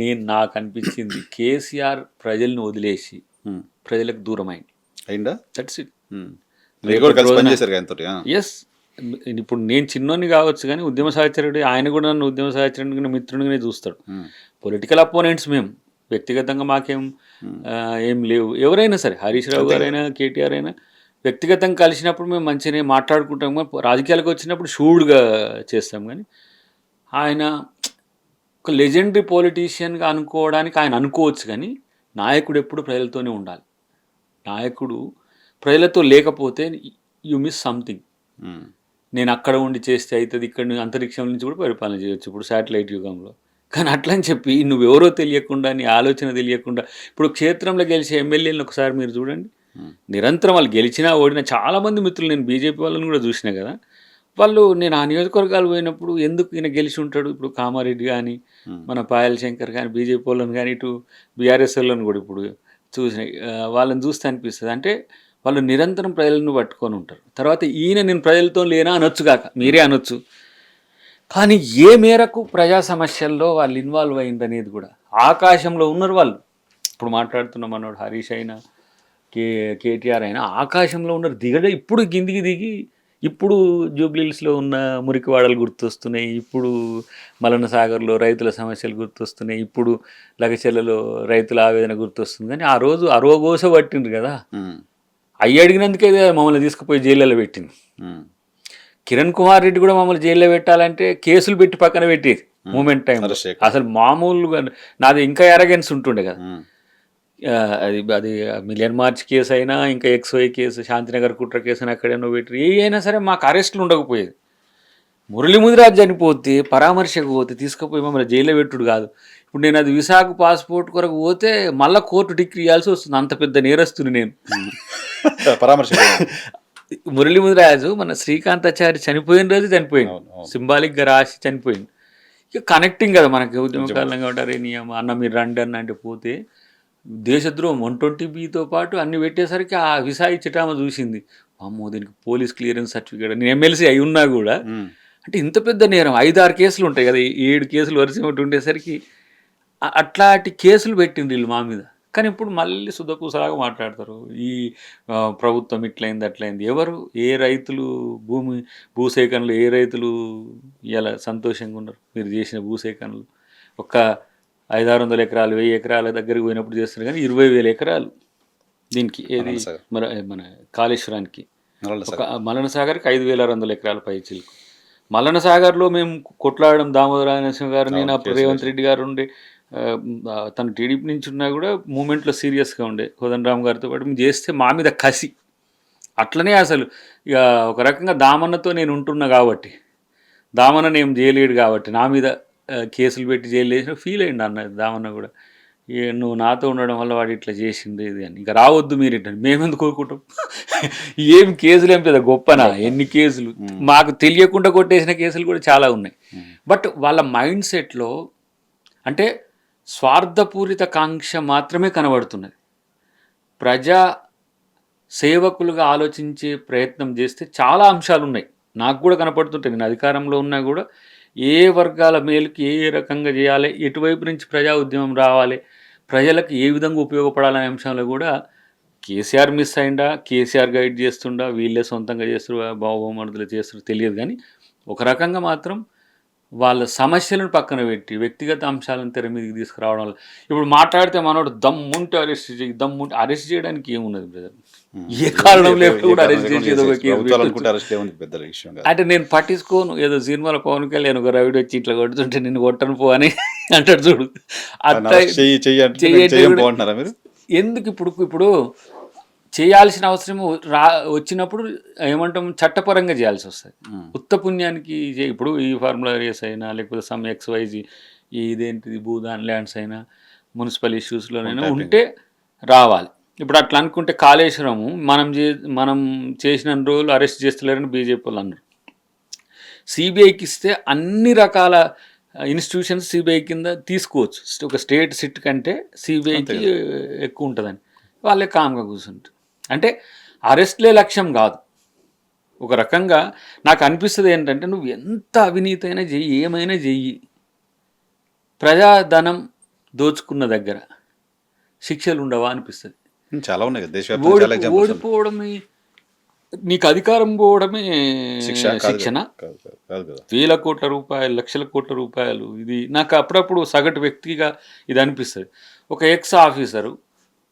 నేను నాకు అనిపించింది కేసీఆర్ ప్రజల్ని వదిలేసి ప్రజలకు దూరం అయిందా, దట్స్ ఇట్. ఎస్, ఇప్పుడు నేను చిన్నోని కావచ్చు కానీ ఉద్యమ సహచరుడు ఆయన కూడా నన్ను ఉద్యమ సహచరుడిగా మిత్రుడిగానే చూస్తాడు. పొలిటికల్ అపోనెంట్స్ మేము, వ్యక్తిగతంగా మాకేం ఏం లేవు. ఎవరైనా సరే, హరీష్ రావు గారైనా కేటీఆర్ అయినా వ్యక్తిగతంగా కలిసినప్పుడు మేము మంచిగానే మాట్లాడుకుంటాం. కానీ రాజకీయాలకు వచ్చినప్పుడు షూడ్గా చేస్తాం. కానీ ఆయన ఒక లెజెండరీ పొలిటీషియన్గా అనుకోవడానికి ఆయన అనుకోవచ్చు, కానీ నాయకుడు ఎప్పుడు ప్రజలతోనే ఉండాలి. నాయకుడు ప్రజలతో లేకపోతే యు మిస్ సంథింగ్. నేను అక్కడ ఉండి చేస్తే అవుతుంది, ఇక్కడ అంతరిక్షం నుంచి కూడా పరిపాలన చేయొచ్చు ఇప్పుడు శాటిలైట్ యుగంలో. కానీ అట్లని చెప్పి నువ్వెవరో తెలియకుండా, నీ ఆలోచన తెలియకుండా, ఇప్పుడు క్షేత్రంలో గెలిచే ఎమ్మెల్యేలను ఒకసారి మీరు చూడండి, నిరంతరం వాళ్ళు గెలిచినా ఓడినా చాలామంది మిత్రులు, నేను బీజేపీ వాళ్ళని కూడా చూసినా కదా, వాళ్ళు నేను ఆ నియోజకవర్గాలు పోయినప్పుడు ఎందుకు ఈయన గెలిచి ఉంటాడు, ఇప్పుడు కామారెడ్డి కానీ మన పాయల్ శంకర్ కానీ బీజేపీ వాళ్ళని కానీ ఇటు బీఆర్ఎస్ వాళ్ళని కూడా ఇప్పుడు చూసిన వాళ్ళని చూస్తే అనిపిస్తుంది. అంటే వాళ్ళు నిరంతరం ప్రజలను పట్టుకొని ఉంటారు. తర్వాత ఈయన నేను ప్రజలతో లేనా అనొచ్చు కాక మీరే అనొచ్చు, కానీ ఏ మేరకు ప్రజా సమస్యల్లో వాళ్ళు ఇన్వాల్వ్ అయింది అనేది కూడా, ఆకాశంలో ఉన్నారు వాళ్ళు, ఇప్పుడు మాట్లాడుతున్న మనోడు హరీష్ అయినా కేటీఆర్ అయినా ఆకాశంలో ఉన్నారు, ఇప్పుడు కిందికి దిగి ఇప్పుడు జూబ్లీహిల్స్లో ఉన్న మురికివాడలు గుర్తొస్తున్నాయి, ఇప్పుడు మలన సాగర్లో రైతుల సమస్యలు గుర్తొస్తున్నాయి, ఇప్పుడు లగచెర్లలో రైతుల ఆవేదన గుర్తొస్తుంది. కానీ ఆ రోజు అరవగోస పట్టిండ్రు కదా, అయ్యి అడిగినందుకే మమ్మల్ని తీసుకుపోయి జైల్లో పెట్టింది. కిరణ్ కుమార్ రెడ్డి కూడా మమ్మల్ని జైల్లో పెట్టాలంటే కేసులు పెట్టి పక్కన పెట్టేది మూమెంట్ టైం. అసలు మామూలుగా నాది ఇంకా ఎరగెన్స్ ఉంటుండే కదా. అది మిలియన్ మార్చ్ కేసు అయినా, ఇంకా XY కేసు, శాంతినగర్ కుట్ర కేసు అని అక్కడేనో పెట్టి ఏ అయినా సరే మాకు అరెస్టులు ఉండకపోయేది. మురళీ ముదిరాజ్ చనిపోతే పరామర్శకు పోతే తీసుకుపోయి మమ్మల్ని జైల్లో పెట్టుడు కాదు. ఇప్పుడు నేను అది విశాఖ పాస్పోర్ట్ కొరకు పోతే మళ్ళీ కోర్టు డిగ్రీ ఇవ్వాల్సి వస్తుంది, అంత పెద్ద నేరస్తుని నేను. పరామర్శ మురళీ ముదిరాజు మన శ్రీకాంతాచారి చనిపోయిన రోజు చనిపోయింది, సింబాలిక్గా రాసి చనిపోయింది. ఇక కనెక్టింగ్ కదా మనకి ఉద్యమకాలంగా ఉంటారు. అన్న మీరు రండి అన్న అంటే పోతే దేశద్రోహం 120B పాటు అన్ని పెట్టేసరికి ఆ విసాయి చిటామ చూసింది, అమ్మో దీనికి పోలీస్ క్లియరెన్స్ సర్టిఫికేట్, నేను ఎమ్మెల్సీ అయి ఉన్నా కూడా అంటే ఇంత పెద్ద నేరం 5-6 కేసులు ఉంటాయి కదా, 7 కేసులు వరుస ఒకటి ఉండేసరికి అట్లాంటి కేసులు పెట్టింది వీళ్ళు మా మీద. కానీ ఇప్పుడు మళ్ళీ సుధకూసలాగా మాట్లాడతారు, ఈ ప్రభుత్వం ఇట్లయింది అట్లయింది. ఎవరు ఏ రైతులు భూసేకరణలు ఏ రైతులు ఇలా సంతోషంగా ఉన్నారు? మీరు చేసిన భూసేకరణలు ఒక 500-600 ఎకరాలు 1000 ఎకరాల దగ్గరికి పోయినప్పుడు చేస్తున్నారు, కానీ 20,000 ఎకరాలు దీనికి ఏది మన కాళేశ్వరానికి, ఒక మలన సాగర్కి 5,600 ఎకరాల పైచిలకు. మలన సాగర్లో మేము కొట్లాడడం, దామోదర నరసింహ గారు, నేను అప్పుడు రేవంత్ రెడ్డి గారు ఉండే, తను టీడీపీ నుంచి ఉన్నా కూడా మూమెంట్లో సీరియస్గా ఉండే, కోదండరామ్ గారితో పాటు మేము చేస్తే మా మీద కసి. అట్లనే అసలు ఇక ఒక రకంగా దామన్నతో నేను ఉంటున్నా కాబట్టి, దామన్న నేను చేయలేడు కాబట్టి నా మీద కేసులు పెట్టి జైలు వేసిన ఫీల్ అయ్యిండు అన్న దామన్న కూడా. నువ్వు నాతో ఉండడం వల్ల వాడు ఇట్లా చేసిండు ఇది అని, ఇంకా రావద్దు మీరు ఇట్లా. మేమెందుకు కోరుకుంటాం? ఏం కేసులు ఏం పెద్ద గొప్పనా? ఎన్ని కేసులు మాకు తెలియకుండా కొట్టేసిన కేసులు కూడా చాలా ఉన్నాయి. బట్ వాళ్ళ మైండ్ సెట్లో అంటే స్వార్థపూరిత కాంక్ష మాత్రమే కనబడుతున్నది. ప్రజా సేవకులుగా ఆలోచించే ప్రయత్నం చేస్తే చాలా అంశాలు ఉన్నాయి, నాకు కూడా కనపడుతుంటాయి. నేను అధికారంలో ఉన్నా కూడా ఏ వర్గాల మేలుకి ఏ రకంగా చేయాలి, ఎటువైపు నుంచి ప్రజా ఉద్యమం రావాలి, ప్రజలకు ఏ విధంగా ఉపయోగపడాలనే అంశంలో కూడా కేసీఆర్ మిస్ అయిందా, కేసీఆర్ గైడ్ చేస్తుండా, వీళ్ళే సొంతంగా చేస్తున్నా, బావమరుదులు చేస్తున్నా తెలియదు. కానీ ఒక రకంగా మాత్రం వాళ్ళ సమస్యలను పక్కన పెట్టి వ్యక్తిగత అంశాలను తెర మీదకి తీసుకురావడం వల్ల ఇప్పుడు మాట్లాడితే మనోడు దమ్ముంటే అరెస్ట్ చేయి, దమ్ముంటే అరెస్ట్ చేయడానికి ఏమున్నది బ్రదర్? ఏ కారణం లేకుండా కూడా అరెస్ట్ చేసేది ఒక కేసు. అంటే నేను పట్టించుకోను, ఏదో సినిమాలో పవన్ కళ్యాణ్ ఒక రవిడి వచ్చి ఇట్లా కొడుతుంటే నేను కొట్టను పో అని అంటాడు చూడు, అట్లా ఎందుకు ఇప్పుడు చేయాల్సిన అవసరం వచ్చినప్పుడు ఏమంటాం, చట్టపరంగా చేయాల్సి వస్తుంది. ఉత్త పుణ్యానికి ఇప్పుడు ఈ ఫార్ములా రేస్ అయినా, లేకపోతే సమ్ XYZ ఇదేంటిది భూదాన్ ల్యాండ్స్ అయినా, మున్సిపల్ ఇష్యూస్లోనైనా ఉంటే రావాలి. ఇప్పుడు అట్లా అనుకుంటే కాళేశ్వరము మనం చేసిన రోజులు అరెస్ట్ చేస్తలేరని బీజేపీ వాళ్ళు అన్నారు. సిబిఐకి ఇస్తే అన్ని రకాల ఇన్స్టిట్యూషన్స్ సిబిఐ కింద తీసుకోవచ్చు. ఒక స్టేట్ సిట్ కంటే సిబిఐకి ఎక్కువ ఉంటుందని వాళ్ళే కామ్గా కూర్చుంటారు. అంటే అరెస్ట్లే లక్ష్యం కాదు. ఒక రకంగా నాకు అనిపిస్తుంది ఏంటంటే, నువ్వు ఎంత అవినీతి అయినా చెయ్యి, ఏమైనా చెయ్యి, ప్రజాధనం దోచుకున్న దగ్గర శిక్షలు ఉండవా అనిపిస్తుంది. చాలా ఉన్నాయి. ఓడిపోవడమే, నీకు అధికారం పోవడమే శిక్షణ. 1,000 కోట్ల రూపాయలు, లక్షల కోట్ల రూపాయలు, ఇది నాకు అప్పుడప్పుడు సగటు వ్యక్తిగా ఇది అనిపిస్తుంది. ఒక ఎక్స్ ఆఫీసరు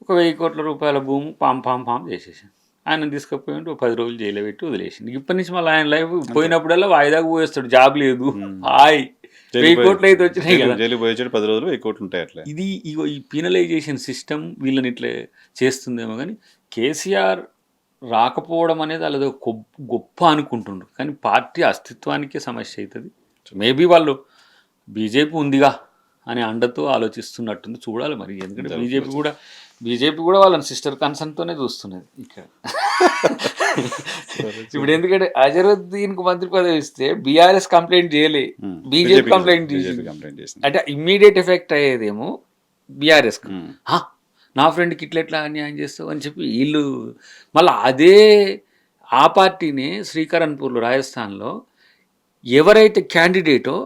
ఒక 1,000 కోట్ల రూపాయల భూమి పాం చేసేసాను, ఆయన తీసుకుపోయిండు 10 రోజులు జైలు పెట్టి వదిలేసింది. ఇప్పటి నుంచి మళ్ళీ ఆయన లైఫ్ పోయినప్పుడల్లా వాయిదాకు పోయేస్తాడు, జాబ్ లేదు, హాయ్ 1,000 కోట్లు అయితే వచ్చినాయి కదా, 10 రోజులు 1,000 కోట్లు ఉంటాయి. అట్లా ఇది ఈ పీనలైజేషన్ సిస్టమ్ వీళ్ళని ఇట్లా చేస్తుందేమో. కానీ కేసీఆర్ రాకపోవడం అనేది వాళ్ళది గొప్ప అనుకుంటుండ్రు, కానీ పార్టీ అస్తిత్వానికే సమస్య అవుతుంది. మేబీ వాళ్ళు బీజేపీ ఉందిగా అనే అండతో ఆలోచిస్తున్నట్టుంది, చూడాలి మరి. ఎందుకంటే బీజేపీ కూడా వాళ్ళని సిస్టర్ కన్సర్న్తోనే చూస్తున్నది ఇక్కడ. ఇప్పుడు ఎందుకంటే అజరుద్దీన్కు మంత్రి పదవి ఇస్తే బీఆర్ఎస్ కంప్లైంట్ చేయలే, బీజేపీ కంప్లైంట్ చేసింది. అంటే ఇమ్మీడియట్ ఎఫెక్ట్ అయ్యేదేమో బీఆర్ఎస్కి, నా ఫ్రెండ్కి ఇట్లా అన్యాయం చేస్తావు అని చెప్పి వీళ్ళు మళ్ళీ అదే ఆ పార్టీని శ్రీకరణ్పూర్లో రాజస్థాన్లో ఎవరైతే క్యాండిడేటో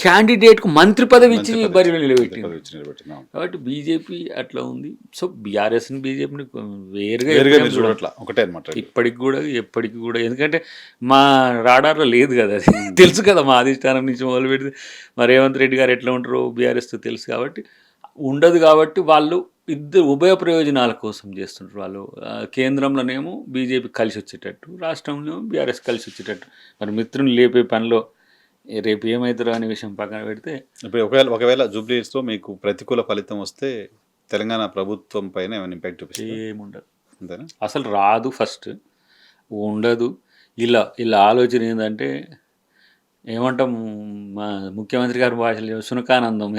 క్యాండిడేట్కు మంత్రి పదవి ఇచ్చి బరిలో నిలబెట్టింది. పదవి ఇచ్చి నిలబెట్టింది. అవును. కాబట్టి బీజేపీ అట్లా ఉంది. సో బీఆర్ఎస్ని బీజేపీని వేరుగా వేరుగా మీరు చూడట్లా, ఒకటే అనమాట. ఇప్పటికి కూడా ఎప్పటికి కూడా, ఎందుకంటే మా రాడార్లో లేదు కదా అది. తెలుసు కదా మా అధిష్టానం నుంచి మొదలు పెడితే మా రేవంత్ రెడ్డి గారు ఎట్లా ఉంటారో బీఆర్ఎస్తో తెలుసు కాబట్టి ఉండదు. కాబట్టి వాళ్ళు ఇద్దరు ఉభయ ప్రయోజనాల కోసం చేస్తుంటారు. వాళ్ళు కేంద్రంలోనేమో బీజేపీ కలిసి వచ్చేటట్టు, రాష్ట్రంలో బీఆర్ఎస్ కలిసి వచ్చేటట్టు. మరి మిత్రుని లేపే పనిలో రేపు ఏమవుతారో అనే విషయం పక్కన పెడితే, ఇప్పుడు ఒకవేళ జూబ్లీహిల్స్లో మీకు ప్రతికూల ఫలితం వస్తే తెలంగాణ ప్రభుత్వం పైన ఏమైనా ఇంపాక్ట్ చూపిస్తుంది? ఏముండదు, అంతేనా? అసలు రాదు, ఫస్ట్ ఉండదు. ఇలా ఆలోచన ఏంటంటే ఏమంటాం, మా ముఖ్యమంత్రి గారి భాషలో సునకానందం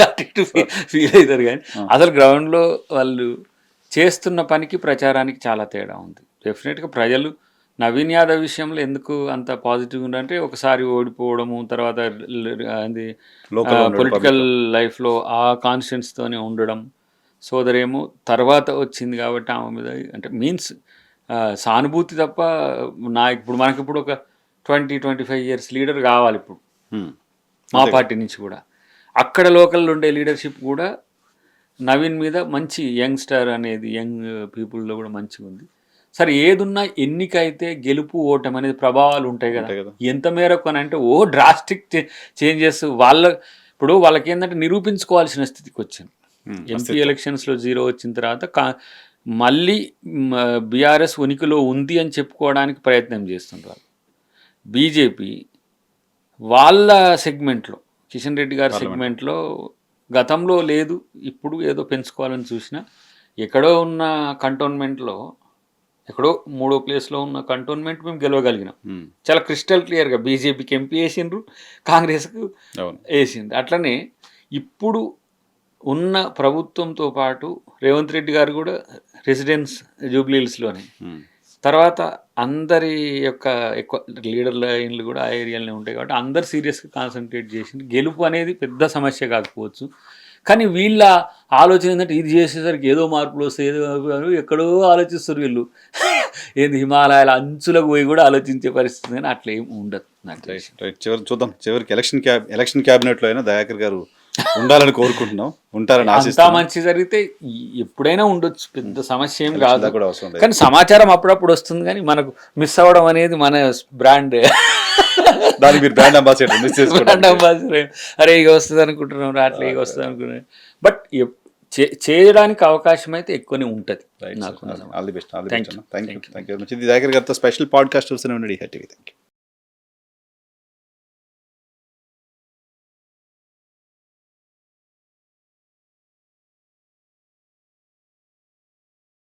అటు ఫీల్ అవుతారు. కానీ అసలు గ్రౌండ్లో వాళ్ళు చేస్తున్న పనికి ప్రచారానికి చాలా తేడా ఉంది. డెఫినెట్గా ప్రజలు నవీన్ యాదవ్ విషయంలో ఎందుకు అంత పాజిటివ్ ఉందంటే, ఒకసారి ఓడిపోవడము, తర్వాత అది పొలిటికల్ లైఫ్లో ఆ కాన్స్టిట్యూన్సీతోనే ఉండడం, సోదరేమో తర్వాత వచ్చింది కాబట్టి ఆమె మీద అంటే మీన్స్ సానుభూతి తప్ప ఇప్పుడు మనకిప్పుడు ఒక 20-25 ఇయర్స్ లీడర్ కావాలి ఇప్పుడు మా పార్టీ నుంచి కూడా. అక్కడ లోకల్లో ఉండే లీడర్షిప్ కూడా నవీన్ మీద మంచి యంగ్స్టర్ అనేది, యంగ్ పీపుల్లో కూడా మంచిగా ఉంది. సరే ఏదున్నా ఎన్నికైతే గెలుపు ఓటమి అనేది ప్రభావాలు ఉంటాయి కదా. ఎంత మేరకు అని అంటే డ్రాస్టిక్ చేంజెస్ ఇప్పుడు వాళ్ళకి ఏంటంటే నిరూపించుకోవాల్సిన స్థితికి వచ్చింది. ఎంపీ ఎలక్షన్స్లో 0 వచ్చిన తర్వాత మళ్ళీ బీఆర్ఎస్ ఉనికిలో ఉంది అని చెప్పుకోవడానికి ప్రయత్నం చేస్తుంటారు. బీజేపీ వాళ్ళ సెగ్మెంట్లో, కిషన్ రెడ్డి గారి సెగ్మెంట్లో గతంలో లేదు, ఇప్పుడు ఏదో పెంచుకోవాలని చూసినా, ఎక్కడో ఉన్న కంటోన్మెంట్లో ఎక్కడో 3వ ప్లేస్లో ఉన్న కంటోన్మెంట్ మేము గెలవగలిగినాం. చాలా క్రిస్టల్ క్లియర్గా బీజేపీకి ఎంపీ వేసిండ్రు, కాంగ్రెస్కు వేసింది. అట్లనే ఇప్పుడు ఉన్న ప్రభుత్వంతో పాటు రేవంత్ రెడ్డి గారు కూడా రెసిడెన్స్ జూబ్లీహిల్స్లోనే, తర్వాత అందరి యొక్క ఎక్కువ లీడర్ లైన్లు కూడా ఆ ఏరియాలోనే ఉంటాయి కాబట్టి అందరు సీరియస్గా కాన్సన్ట్రేట్ చేసింది. గెలుపు అనేది పెద్ద సమస్య కాకపోవచ్చు, కానీ వీళ్ళ ఆలోచన ఏంటంటే ఇది చేసేసరికి ఏదో మార్పులు వస్తాయి, ఏదో ఎక్కడో ఆలోచిస్తారు వీళ్ళు. ఏంది హిమాలయాల అంచులకు పోయి కూడా ఆలోచించే పరిస్థితి, కానీ అట్లా ఏం ఉండదు నాకు. చూద్దాం, చివరికి ఎలక్షన్ క్యాబినెట్లో అయినా దయాకర్ గారు ఉండాలని కోరుకుంటున్నాం, ఉంటారని అంతా ఆశిస్తున్నాం. మంచి జరిగితే ఎప్పుడైనా ఉండొచ్చు, పెద్ద సమస్య ఏం కాదు. కానీ సమాచారం అప్పుడప్పుడు వస్తుంది, కానీ మనకు మిస్ అవ్వడం అనేది మన బ్రాండ్. దానికి మీరు బ్రాండ్ అంబాసిడర్ మిస్ చేసుకోండి. అరే ఇక వస్తుంది అనుకుంటున్నాం, రాట్లే ఇక వస్తుంది అనుకుంటున్నాం. బట్ చేయడానికి అవకాశం అయితే ఎక్కువనే ఉంటుంది. All the best. Thank you. ఇది దయాకర్ గారితో స్పెషల్ పాడ్కాస్ట్ చూస్తూనే ఉండండి. Thank you.